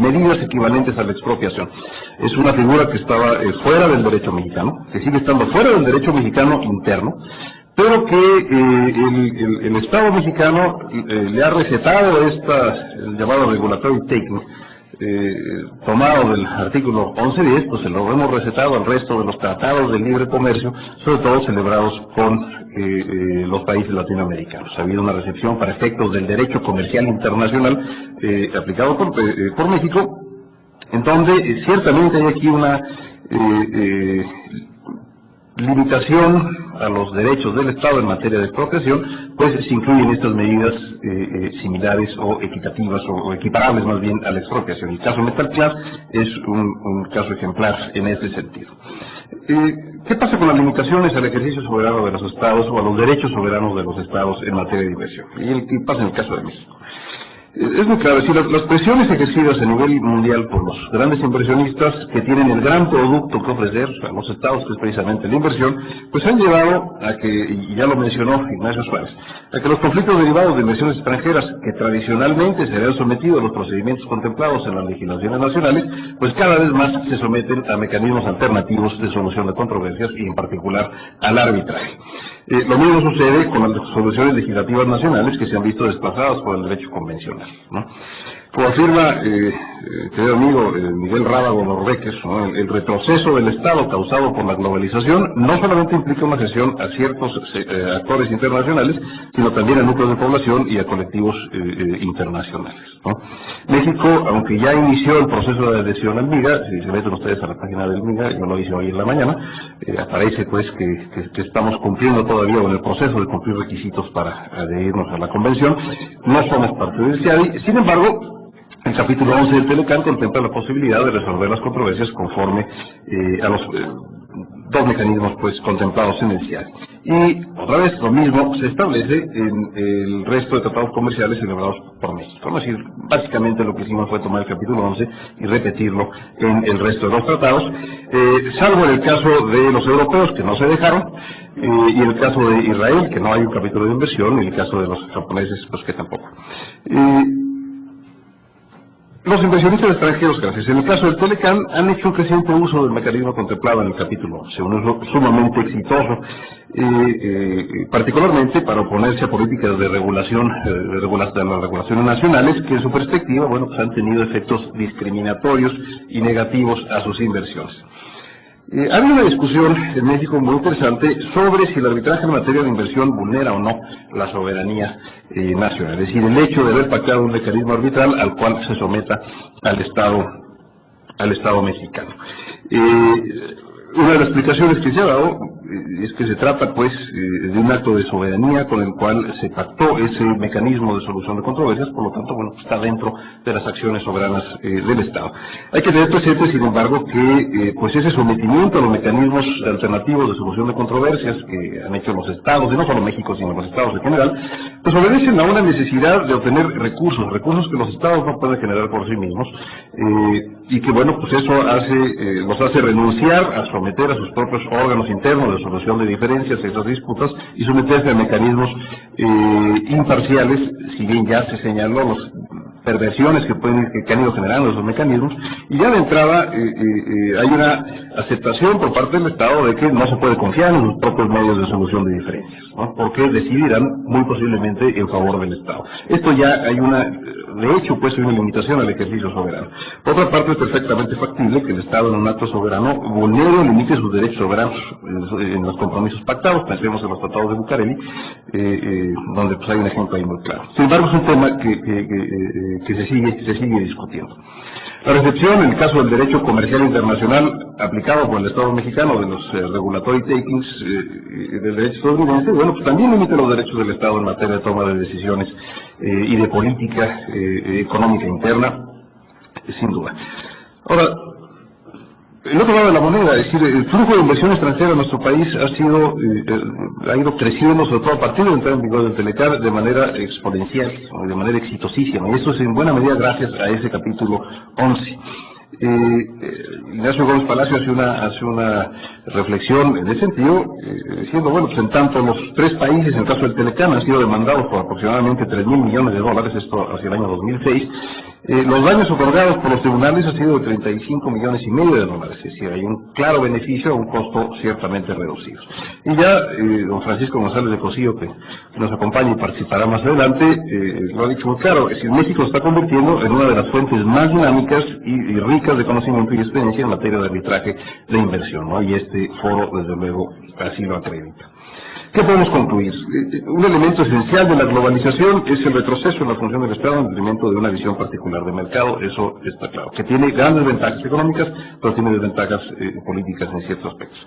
medidas equivalentes a la expropiación. Es una figura que estaba fuera del derecho mexicano, que sigue estando fuera del derecho mexicano interno, pero que el Estado mexicano le ha recetado el llamado regulatory taking, tomado del artículo 11.10, pues se lo hemos recetado al resto de los tratados de libre comercio, sobre todo celebrados con los países latinoamericanos. Ha habido una recepción para efectos del derecho comercial internacional aplicado por México, en donde ciertamente hay aquí una limitación a los derechos del Estado en materia de expropiación, pues se incluyen estas medidas similares o equitativas o equiparables más bien a la expropiación. El caso Metal Class es un caso ejemplar en ese sentido. ¿Qué pasa con las limitaciones al ejercicio soberano de los Estados o a los derechos soberanos de los Estados en materia de inversión? ¿Y qué pasa en el caso de México? Es muy claro, es decir, las presiones ejercidas a nivel mundial por los grandes inversionistas que tienen el gran producto que ofrecer a los estados, que es precisamente la inversión, pues han llevado a que, y ya lo mencionó Ignacio Suárez, a que los conflictos derivados de inversiones extranjeras, que tradicionalmente se habían sometido a los procedimientos contemplados en las legislaciones nacionales, pues cada vez más se someten a mecanismos alternativos de solución de controversias y en particular al arbitraje. Lo mismo sucede con las soluciones legislativas nacionales que se han visto desplazadas por el derecho convencional, ¿no? Como afirma querido amigo Miguel Rábago Norbeques, ¿no? El retroceso del Estado causado por la globalización no solamente implica una cesión a ciertos actores internacionales, sino también a núcleos de población y a colectivos internacionales, ¿no? México, aunque ya inició el proceso de adhesión al MIGA, si se meten ustedes a la página del MIGA, yo lo hice hoy en la mañana, aparece pues que estamos cumpliendo todavía con el proceso de cumplir requisitos para adherirnos a la convención. No somos parte del CIADI, sin embargo, El capítulo 11 del Telecán contempla la posibilidad de resolver las controversias conforme a los dos mecanismos pues contemplados en el CIAC. Y otra vez lo mismo se establece en el resto de tratados comerciales celebrados por México. Es decir, básicamente lo que hicimos fue tomar el capítulo 11 y repetirlo en el resto de los tratados, salvo en el caso de los europeos que no se dejaron, y el caso de Israel, que no hay un capítulo de inversión, y el caso de los japoneses, pues que tampoco. Los inversionistas extranjeros, gracias. En el caso del Telecán, han hecho un creciente uso del mecanismo contemplado en el capítulo 11, un uso sumamente exitoso, particularmente para oponerse a políticas de regulación, de las regulaciones nacionales, que en su perspectiva, bueno, pues han tenido efectos discriminatorios y negativos a sus inversiones. Ha habido una discusión en México muy interesante sobre si el arbitraje en materia de inversión vulnera o no la soberanía nacional, es decir, el hecho de haber pactado un mecanismo arbitral al cual se someta al Estado mexicano. Una de las explicaciones que se ha dado es que se trata pues de un acto de soberanía con el cual se pactó ese mecanismo de solución de controversias, por lo tanto, bueno, está dentro de las acciones soberanas del Estado. Hay que tener presente, sin embargo, que pues ese sometimiento a los mecanismos alternativos de solución de controversias que han hecho los Estados, y no solo México, sino los Estados en general, pues obedecen a una necesidad de obtener recursos que los Estados no pueden generar por sí mismos, y que, bueno, pues eso los hace renunciar a someter a sus propios órganos internos de solución de diferencias y esas disputas y someterse a mecanismos imparciales, si bien ya se señaló las perversiones que han ido generando esos mecanismos, y ya de entrada hay una aceptación por parte del Estado de que no se puede confiar en sus propios medios de solución de diferencias, ¿no? Porque decidirán muy posiblemente en favor del Estado. Esto ya hay de hecho, pues hay una limitación al ejercicio soberano. Por otra parte, es perfectamente factible que el Estado en un acto soberano vulnere o limite sus derechos soberanos en los compromisos pactados. Pensemos en los tratados de Bucareli, donde pues hay un ejemplo ahí muy claro. Sin embargo, es un tema que se sigue discutiendo. La recepción, en el caso del derecho comercial internacional aplicado por el Estado mexicano de los regulatory takings del derecho estadounidense, bueno, pues también limita los derechos del Estado en materia de toma de decisiones y de política económica interna, sin duda. Ahora, el otro lado de la moneda, es decir, el flujo de inversión extranjera en nuestro país ha ido creciendo, sobre todo a partir de la entrada en vigor del Telecán, de manera exponencial, de manera exitosísima, y eso es en buena medida gracias a ese capítulo 11. Ignacio Gómez Palacio hace una reflexión en ese sentido, diciendo, bueno, pues en tanto los tres países, en el caso del Telecán, han sido demandados por aproximadamente $3,000 millones, esto hacia el año 2006, los daños otorgados por los tribunales han sido de $35,5 millones, es decir, hay un claro beneficio a un costo ciertamente reducido. Y ya don Francisco González de Cosío, que nos acompaña y participará más adelante, lo ha dicho muy claro, es decir, México se está convirtiendo en una de las fuentes más dinámicas y ricas de conocimiento y experiencia en materia de arbitraje de inversión, ¿no? Y este foro, desde luego, así lo acredita. ¿Qué podemos concluir? Un elemento esencial de la globalización es el retroceso en la función del Estado en detrimento de una visión particular de mercado, eso está claro, que tiene grandes ventajas económicas, pero tiene desventajas políticas en ciertos aspectos.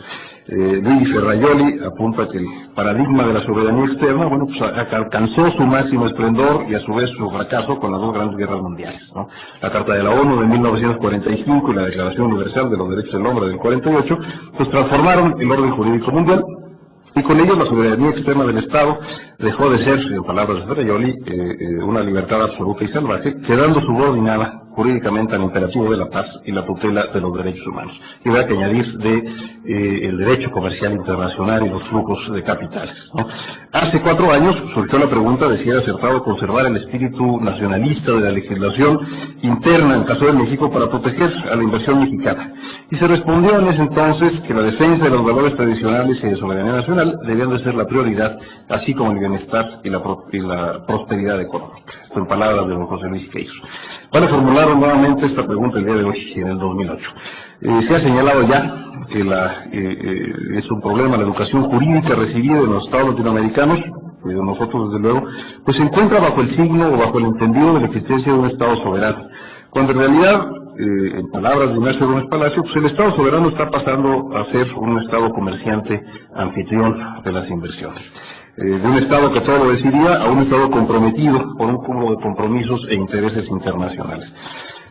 Luigi Ferrajoli apunta que el paradigma de la soberanía externa, bueno, pues alcanzó su máximo esplendor y a su vez su fracaso con las dos grandes guerras mundiales, ¿no? La Carta de la ONU de 1945 y la Declaración Universal de los Derechos del Hombre del 48, pues transformaron el orden jurídico mundial, y con ello la soberanía externa del Estado dejó de ser, en palabras de Ferrajoli, una libertad absoluta y salvaje, quedando subordinada jurídicamente al imperativo de la paz y la tutela de los derechos humanos. Y voy a añadir el derecho comercial internacional y los flujos de capitales, ¿no? Hace 4 años surgió la pregunta de si era acertado conservar el espíritu nacionalista de la legislación interna en el caso de México para proteger a la inversión mexicana. Y se respondió en ese entonces que la defensa de los valores tradicionales y de soberanía nacional debían de ser la prioridad, así como el bienestar y la prosperidad económica. Esto en palabras de don José Luis Queiroz. Van a formular nuevamente esta pregunta el día de hoy, en el 2008. Se ha señalado ya que es un problema la educación jurídica recibida en los estados latinoamericanos, nosotros desde luego, pues se encuentra bajo el signo o bajo el entendido de la existencia de un Estado soberano, cuando en realidad, en palabras de Ignacio Gómez Palacio, pues el Estado soberano está pasando a ser un Estado comerciante anfitrión de las inversiones. de un Estado que todo lo decidía a un Estado comprometido por un cúmulo de compromisos e intereses internacionales.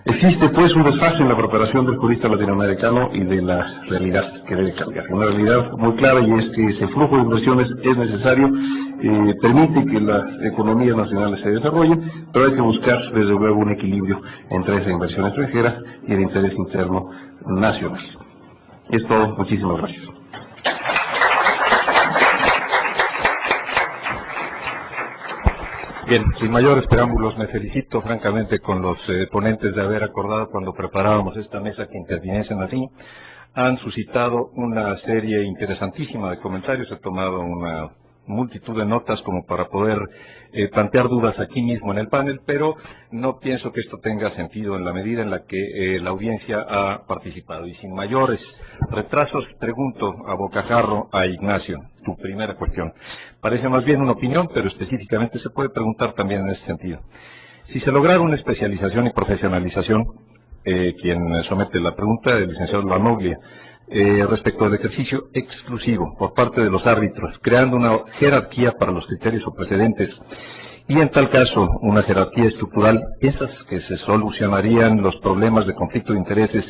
Existe pues un desfase en la preparación del jurista latinoamericano y de la realidad que debe cambiar. Una realidad muy clara, y es que ese flujo de inversiones es necesario, permite que las economías nacionales se desarrollen, pero hay que buscar desde luego un equilibrio entre esa inversión extranjera y el interés interno nacional. Es todo. Muchísimas gracias.
Bien, sin mayores preámbulos, me felicito francamente con los ponentes de haber acordado cuando preparábamos esta mesa que interviniesen así. Han suscitado una serie interesantísima de comentarios, he tomado una multitud de notas como para poder plantear dudas aquí mismo en el panel, pero no pienso que esto tenga sentido en la medida en la que la audiencia ha participado. Y sin mayores retrasos, pregunto a bocajarro a Ignacio, tu primera cuestión. Parece más bien una opinión, pero específicamente se puede preguntar también en ese sentido. Si se lograra una especialización y profesionalización, quien somete la pregunta, el licenciado Lamoglia, respecto al ejercicio exclusivo por parte de los árbitros, creando una jerarquía para los criterios o precedentes, y en tal caso una jerarquía estructural, ¿piensas que se solucionarían los problemas de conflicto de intereses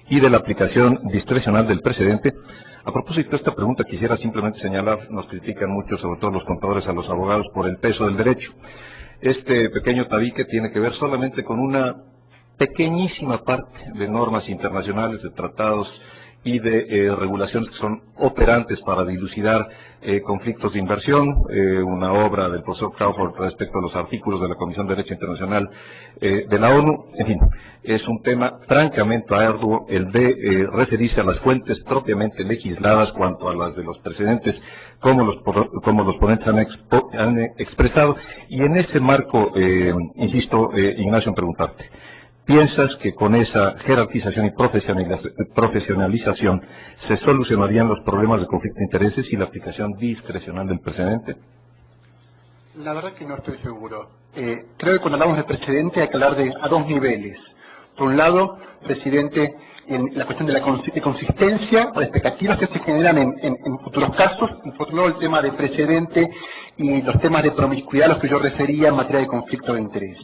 y de la aplicación discrecional del precedente? A propósito de esta pregunta quisiera simplemente señalar, nos critican mucho, sobre todo los contadores, a los abogados por el peso del derecho. Este pequeño tabique tiene que ver solamente con una pequeñísima parte de normas internacionales, de tratados y de regulaciones que son operantes para dilucidar conflictos de inversión, una obra del profesor Crawford respecto a los artículos de la Comisión de Derecho Internacional de la ONU. En fin, es un tema francamente arduo el de referirse a las fuentes propiamente legisladas cuanto a las de los precedentes, como los ponentes han expresado, y en ese marco, insisto, Ignacio, en preguntarte, ¿piensas que con esa jerarquización y profesionalización se solucionarían los problemas de conflicto de intereses y la aplicación discrecional del precedente?
La verdad que no estoy seguro. Creo que cuando hablamos de precedente hay que hablar a dos niveles. Por un lado, precedente en la cuestión de la consistencia o de expectativas que se generan en futuros casos, y por otro lado el tema de precedente y los temas de promiscuidad a los que yo refería en materia de conflicto de interés.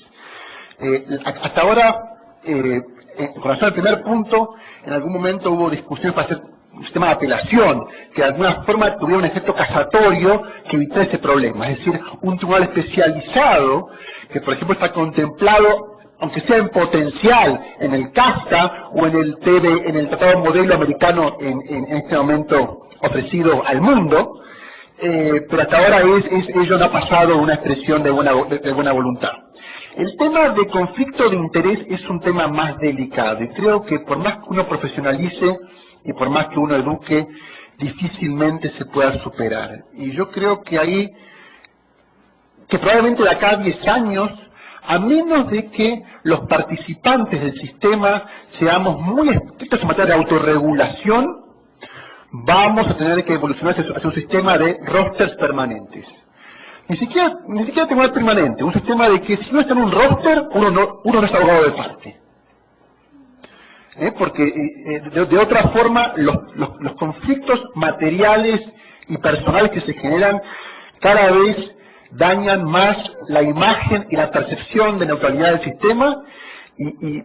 Hasta ahora, con relación al primer punto, en algún momento hubo discusiones para hacer un sistema de apelación que de alguna forma tuviera un efecto casatorio que evitara ese problema, es decir, un tribunal especializado que, por ejemplo, está contemplado, aunque sea en potencial, en el CAFTA o en el Tratado Modelo Americano en este momento ofrecido al mundo, pero hasta ahora ello no ha pasado una expresión de buena voluntad. El tema de conflicto de interés es un tema más delicado y creo que por más que uno profesionalice y por más que uno eduque, difícilmente se pueda superar. Y yo creo que que probablemente de acá a 10 años, a menos de que los participantes del sistema seamos muy estrictos en materia de autorregulación, vamos a tener que evolucionar hacia un sistema de rosters permanentes. Ni siquiera tribunal permanente, un sistema de que si no está en un roster, uno no es abogado de parte. Porque de otra forma los conflictos materiales y personales que se generan cada vez dañan más la imagen y la percepción de neutralidad del sistema, y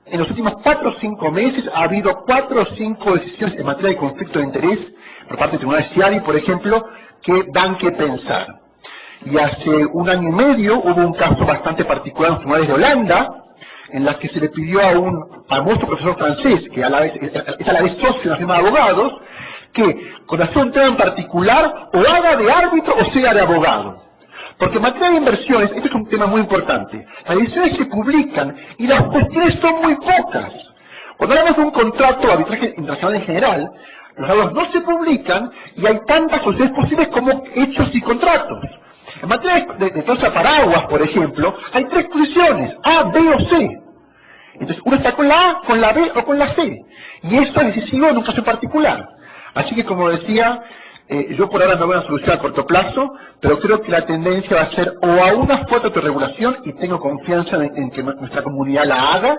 en los últimos 4 o 5 meses ha habido 4 o 5 decisiones en materia de conflicto de interés por parte del Tribunal CIADI, por ejemplo, que dan que pensar. Y hace 1 año y medio hubo un caso bastante particular en los tribunales de Holanda, en la que se le pidió a un famoso profesor francés, que es a la vez socio de una firma de abogados, que con un tema en particular o haga de árbitro o sea de abogado. Porque en materia de inversiones, este es un tema muy importante, las decisiones se publican y las cuestiones son muy pocas. Cuando hablamos de un contrato de arbitraje internacional en general, los dados no se publican y hay tantas soluciones posibles como hechos y contratos. En materia de causa paraguas, por ejemplo, hay 3 posiciones, A, B o C. Entonces uno está con la A, con la B o con la C. Y esto es decisivo en un caso particular. Así que, como decía, yo por ahora no veo una solución a corto plazo, pero creo que la tendencia va a ser o a una fuerte autorregulación, y tengo confianza en que nuestra comunidad la haga,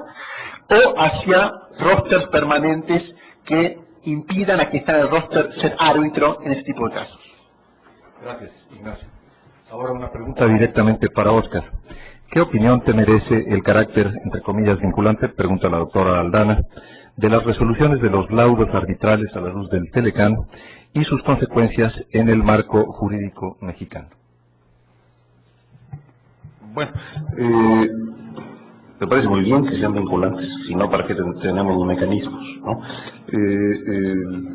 o hacia rosters permanentes que impidan a que está en el roster ser árbitro en ese tipo de casos.
Gracias, Ignacio. Ahora una pregunta directamente para Óscar. ¿Qué opinión te merece el carácter, entre comillas, vinculante, pregunta la doctora Aldana, de las resoluciones de los laudos arbitrales a la luz del Telecán y sus consecuencias en el marco jurídico mexicano?
Bueno, me parece muy bien que sean vinculantes, si no, ¿para qué tenemos los mecanismos, no? El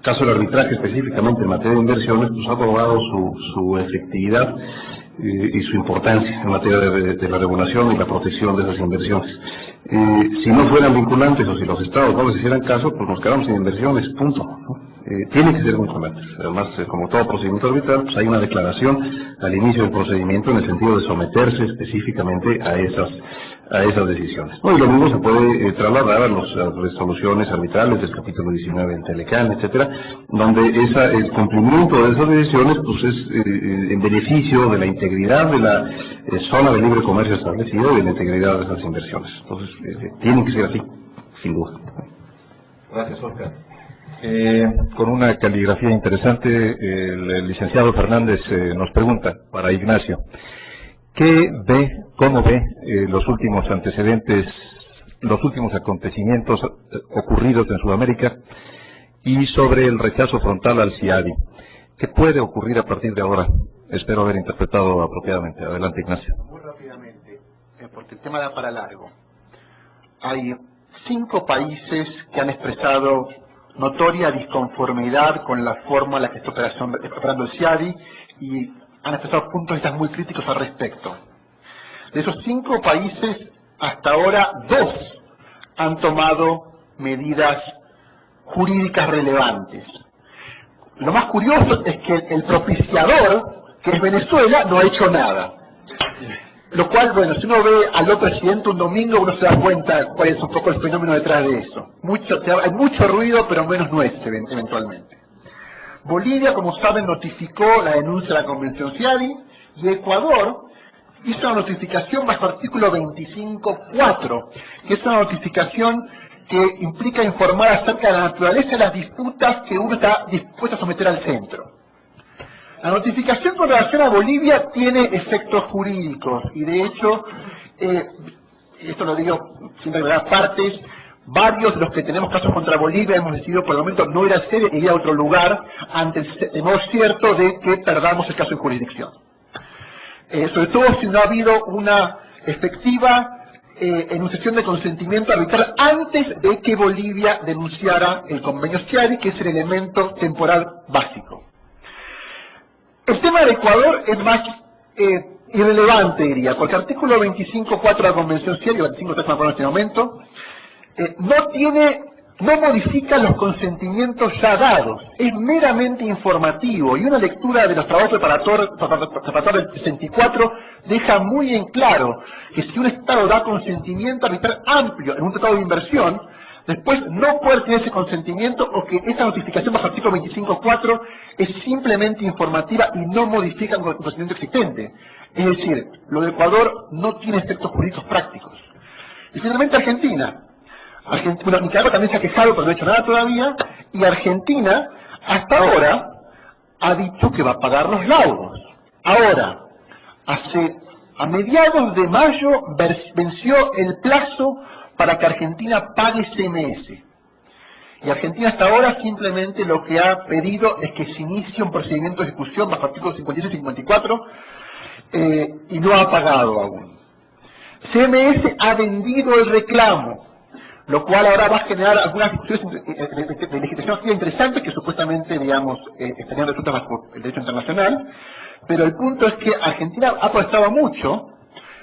caso del arbitraje específicamente en materia de inversiones, pues ha probado su efectividad y su importancia en materia de la regulación y la protección de esas inversiones. Si no fueran vinculantes o si los estados no les hicieran caso, pues nos quedamos sin inversiones, punto, ¿no? Tienen que ser vinculantes. Además, como todo procedimiento arbitral, pues hay una declaración al inicio del procedimiento en el sentido de someterse específicamente a esas decisiones, ¿no? Y lo mismo se puede trasladar a las resoluciones arbitrales del capítulo 19 en Telecán, etcétera, donde el cumplimiento de esas decisiones pues es en beneficio de la integridad de la zona de libre comercio establecida y de la integridad de esas inversiones. Entonces, tienen que ser así, sin duda.
Gracias, Óscar. Con una caligrafía interesante, el licenciado Fernández nos pregunta, para Ignacio, ¿cómo ve los últimos antecedentes, los últimos acontecimientos ocurridos en Sudamérica y sobre el rechazo frontal al CIADI? ¿Qué puede ocurrir a partir de ahora? Espero haber interpretado apropiadamente. Adelante, Ignacio.
Muy rápidamente, porque el tema da para largo. Hay 5 países que han expresado notoria disconformidad con la forma en la que está operando el CIADI y han expresado puntos de vista muy críticos al respecto. De esos 5 países, hasta ahora 2 han tomado medidas jurídicas relevantes. Lo más curioso es que el propiciador, que es Venezuela, no ha hecho nada. Lo cual, bueno, si uno ve al otro presidente un domingo, uno se da cuenta cuál es un poco el fenómeno detrás de eso. Hay mucho ruido, pero menos nuez, eventualmente. Bolivia, como saben, notificó la denuncia de la Convención CIADI, y Ecuador hizo una notificación bajo artículo 25.4, que es una notificación que implica informar acerca de la naturaleza de las disputas que uno está dispuesto a someter al centro. La notificación con relación a Bolivia tiene efectos jurídicos y de hecho, esto lo digo sin agregar partes, varios de los que tenemos casos contra Bolivia hemos decidido por el momento no ir al sede e ir a otro lugar ante el temor cierto de que perdamos el caso en jurisdicción. Sobre todo si no ha habido una efectiva enunciación de consentimiento arbitral antes de que Bolivia denunciara el convenio CIADI, que es el elemento temporal básico. El tema de Ecuador es más irrelevante, diría, porque el artículo 25.4 de la Convención CIADI, o 25.3 en este momento, no modifica los consentimientos ya dados, es meramente informativo, y una lectura de los trabajos preparatorios del 64 deja muy en claro que si un Estado da consentimiento arbitral amplio en un tratado de inversión, después no puede tener ese consentimiento o que esa notificación bajo el artículo 25.4 es simplemente informativa y no modifica el consentimiento existente. Es decir, lo de Ecuador no tiene efectos jurídicos prácticos. Y finalmente Argentina. Bueno, Nicaragua también se ha quejado, pero no ha hecho nada todavía, y Argentina, hasta ahora, ha dicho que va a pagar los laudos. Ahora, a mediados de mayo venció el plazo para que Argentina pague CMS. Y Argentina hasta ahora simplemente lo que ha pedido es que se inicie un procedimiento de ejecución bajo artículos 56 y 54, y no ha pagado aún. CMS ha vendido el reclamo, lo cual ahora va a generar algunas discusiones de legislación interesantes que supuestamente, digamos, estarían resueltas bajo el derecho internacional, pero el punto es que Argentina ha protestado mucho,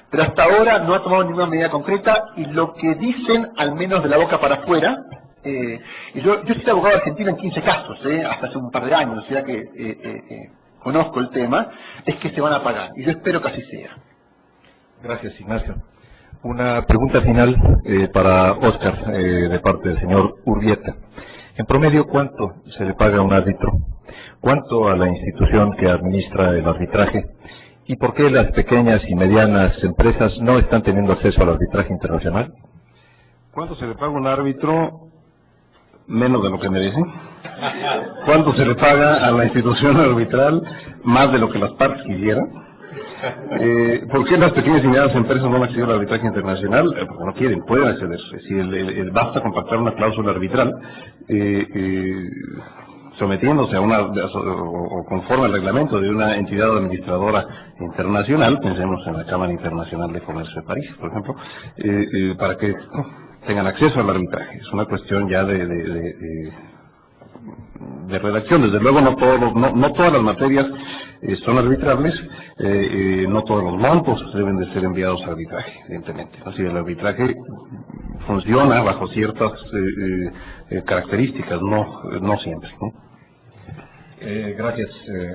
pero hasta ahora no ha tomado ninguna medida concreta, y lo que dicen, al menos de la boca para afuera, y yo soy abogado de Argentina en 15 casos, hasta hace un par de años, o sea que conozco el tema, es que se van a pagar, y yo espero que así sea.
Gracias, Ignacio. Una pregunta final para Óscar, de parte del señor Urbieta. En promedio, ¿cuánto se le paga a un árbitro? ¿Cuánto a la institución que administra el arbitraje? ¿Y por qué las pequeñas y medianas empresas no están teniendo acceso al arbitraje internacional?
¿Cuánto se le paga a un árbitro? Menos de lo que merece. ¿Cuánto se le paga a la institución arbitral? Más de lo que las partes quisieran. ¿Por qué las pequeñas y medianas empresas no han accedido al arbitraje internacional? Porque no quieren, pueden acceder. Si basta con pactar una cláusula arbitral, sometiéndose a o conforme al reglamento de una entidad administradora internacional, pensemos en la Cámara Internacional de Comercio de París, por ejemplo, para que tengan acceso al arbitraje. Es una cuestión ya de redacción. Desde luego no todas las materias son arbitrables, no todos los montos deben de ser enviados a arbitraje, evidentemente. Así el arbitraje funciona bajo ciertas características, no siempre, ¿no?
Gracias,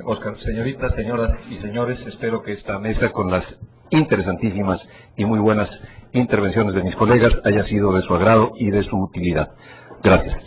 Óscar. Señoritas, señoras y señores, espero que esta mesa, con las interesantísimas y muy buenas intervenciones de mis colegas, haya sido de su agrado y de su utilidad. Gracias.